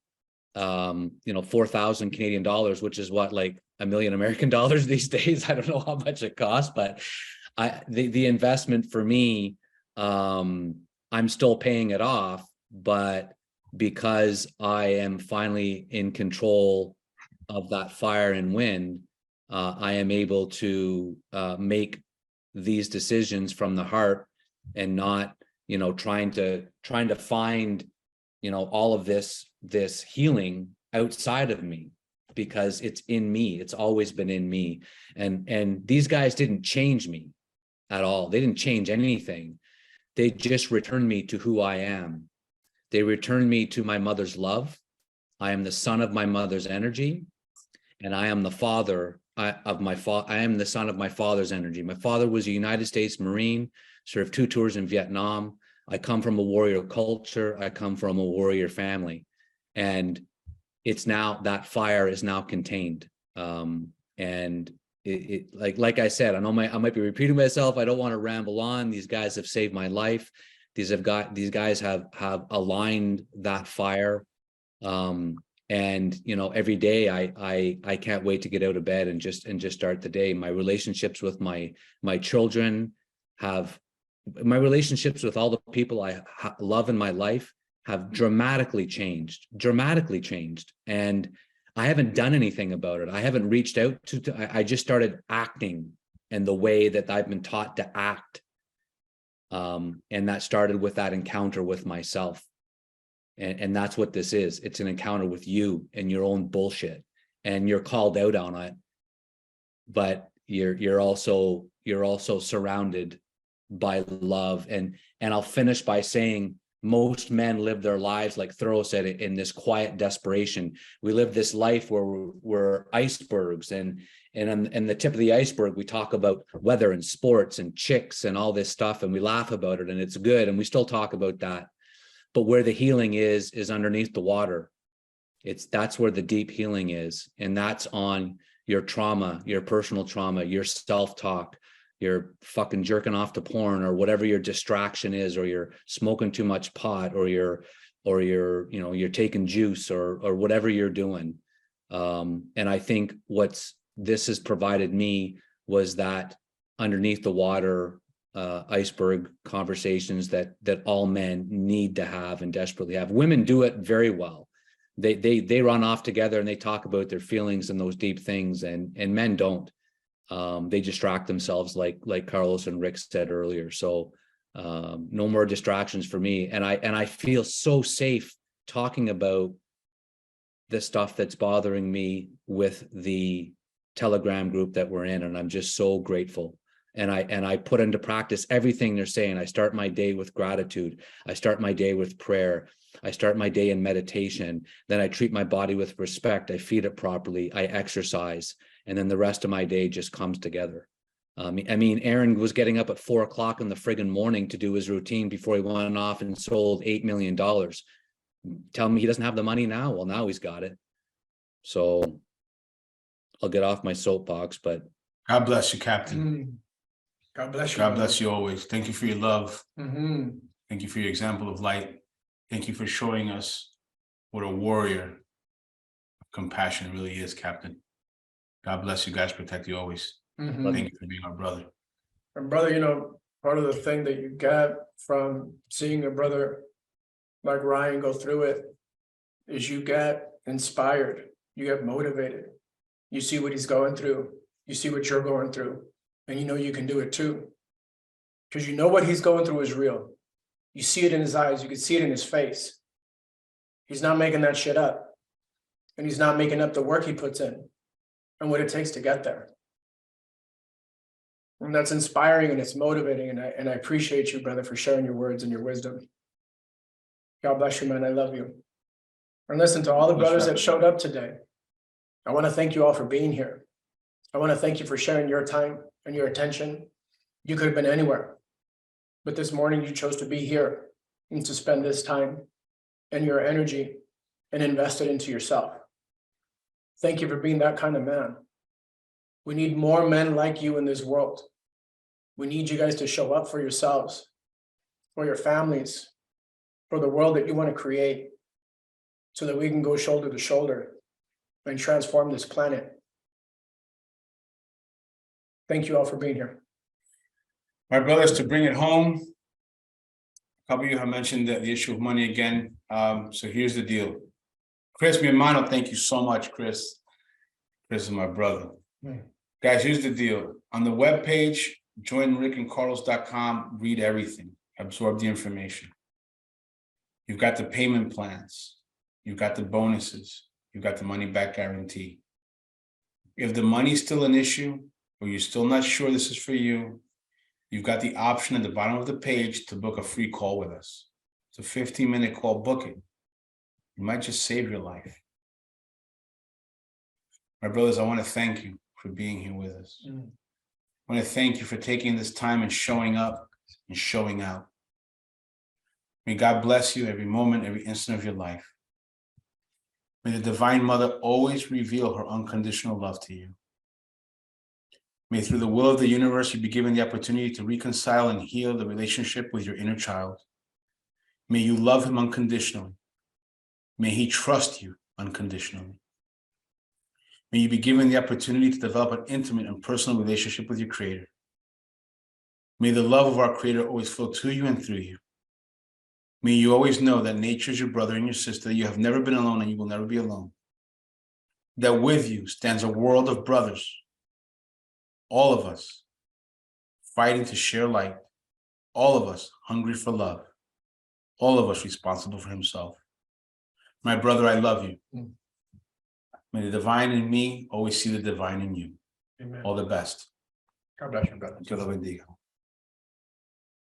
4,000 Canadian dollars, which is what, like $1 million American dollars these days. I don't know how much it costs, but the investment for me, I'm still paying it off, but because I am finally in control of that fire and wind, I am able to make these decisions from the heart and not, trying to find, all of this healing outside of me, because it's in me. It's always been in me. And these guys didn't change me at all. They didn't change anything. They just returned me to who I am. They returned me to my mother's love. I am the son of my mother's energy, and I am the father of my father. I am the son of my father's energy. My father was a United States Marine, served 2 tours in Vietnam. I come from a warrior culture. I come from a warrior family, and it's now, that fire is now contained. And it like I said, I know I might be repeating myself. I don't want to ramble on. These guys have saved my life. These guys have aligned that fire. And every day I can't wait to get out of bed and just start the day. My relationships with my children my relationships with all the people I love in my life have dramatically changed. And I haven't done anything about it. I haven't reached out I just started acting in the way that I've been taught to act. And that started with that encounter with myself. And that's what this is. It's an encounter with you and your own bullshit. And you're called out on it, but you're also surrounded by love. And I'll finish by saying, most men live their lives, like Thoreau said, in this quiet desperation. We live this life where we're icebergs, and on the tip of the iceberg, we talk about weather and sports and chicks and all this stuff, and we laugh about it, and it's good, and we still talk about that. But where the healing is underneath the water. That's where the deep healing is, and that's on your trauma, your personal trauma, your self-talk. You're fucking jerking off to porn, or whatever your distraction is, or you're smoking too much pot, or you're taking juice, or whatever you're doing. And I think this has provided me was that underneath the water iceberg conversations that all men need to have and desperately have. Women do it very well. They run off together and they talk about their feelings and those deep things, and men don't. They distract themselves, like Carlos and Rick said earlier. So no more distractions for me. And I feel so safe talking about the stuff that's bothering me with the Telegram group that we're in, and I'm just so grateful. And I put into practice everything they're saying. I start my day with gratitude. I start my day with prayer. I start my day in meditation. Then I treat my body with respect. I feed it properly. I exercise. And then the rest of my day just comes together. I mean, Aaron was getting up at 4 o'clock in the friggin' morning to do his routine before he went off and sold $8 million. Tell me he doesn't have the money now. Well, now he's got it. So I'll get off my soapbox, but God bless you, Captain. God bless you. God bless you always. Thank you for your love. Mm-hmm. Thank you for your example of light. Thank you for showing us what a warrior of compassion really is, Captain. God bless you guys. Protect you always. Mm-hmm. Thank you for being our brother. And brother, you know, part of the thing that you get from seeing a brother like Ryan go through it is you get inspired, you get motivated. You see what he's going through, you see what you're going through, and you know you can do it too. Because you know what he's going through is real. You see it in his eyes, you can see it in his face. He's not making that shit up. And he's not making up the work he puts in and what it takes to get there. And that's inspiring and it's motivating. And I appreciate you, brother, for sharing your words and your wisdom. God bless you, man. I love you. And listen, to all the brothers that showed up today, I want to thank you all for being here. I want to thank you for sharing your time and your attention. You could have been anywhere, but this morning you chose to be here and to spend this time and your energy and invest it into yourself. Thank you for being that kind of man. We need more men like you in this world. We need you guys to show up for yourselves, for your families, for the world that you want to create, so that we can go shoulder to shoulder and transform this planet. Thank you all for being here. My brothers, to bring it home, a couple of you have mentioned the issue of money again. So here's the deal. Chris, mi hermano, thank you so much, Chris. Chris is my brother. Guys, here's the deal. On the webpage, joinrickandcarlos.com, read everything, absorb the information. You've got the payment plans. You've got the bonuses. You've got the money back guarantee. If the money's still an issue, or you're still not sure this is for you, you've got the option at the bottom of the page to book a free call with us. It's a 15-minute call. Book it. You might just save your life. My brothers, I want to thank you for being here with us. I want to thank you for taking this time and showing up and showing out. May God bless you every moment, every instant of your life. May the Divine Mother always reveal her unconditional love to you. May through the will of the universe, you be given the opportunity to reconcile and heal the relationship with your inner child. May you love him unconditionally. May he trust you unconditionally. May you be given the opportunity to develop an intimate and personal relationship with your Creator. May the love of our Creator always flow to you and through you. May you always know that nature is your brother and your sister. You have never been alone and you will never be alone. That with you stands a world of brothers, all of us fighting to share light, all of us hungry for love, all of us responsible for himself. My brother, I love you. May the divine in me always see the divine in you. Amen. All the best. God bless you, brother. Dios lo bendiga.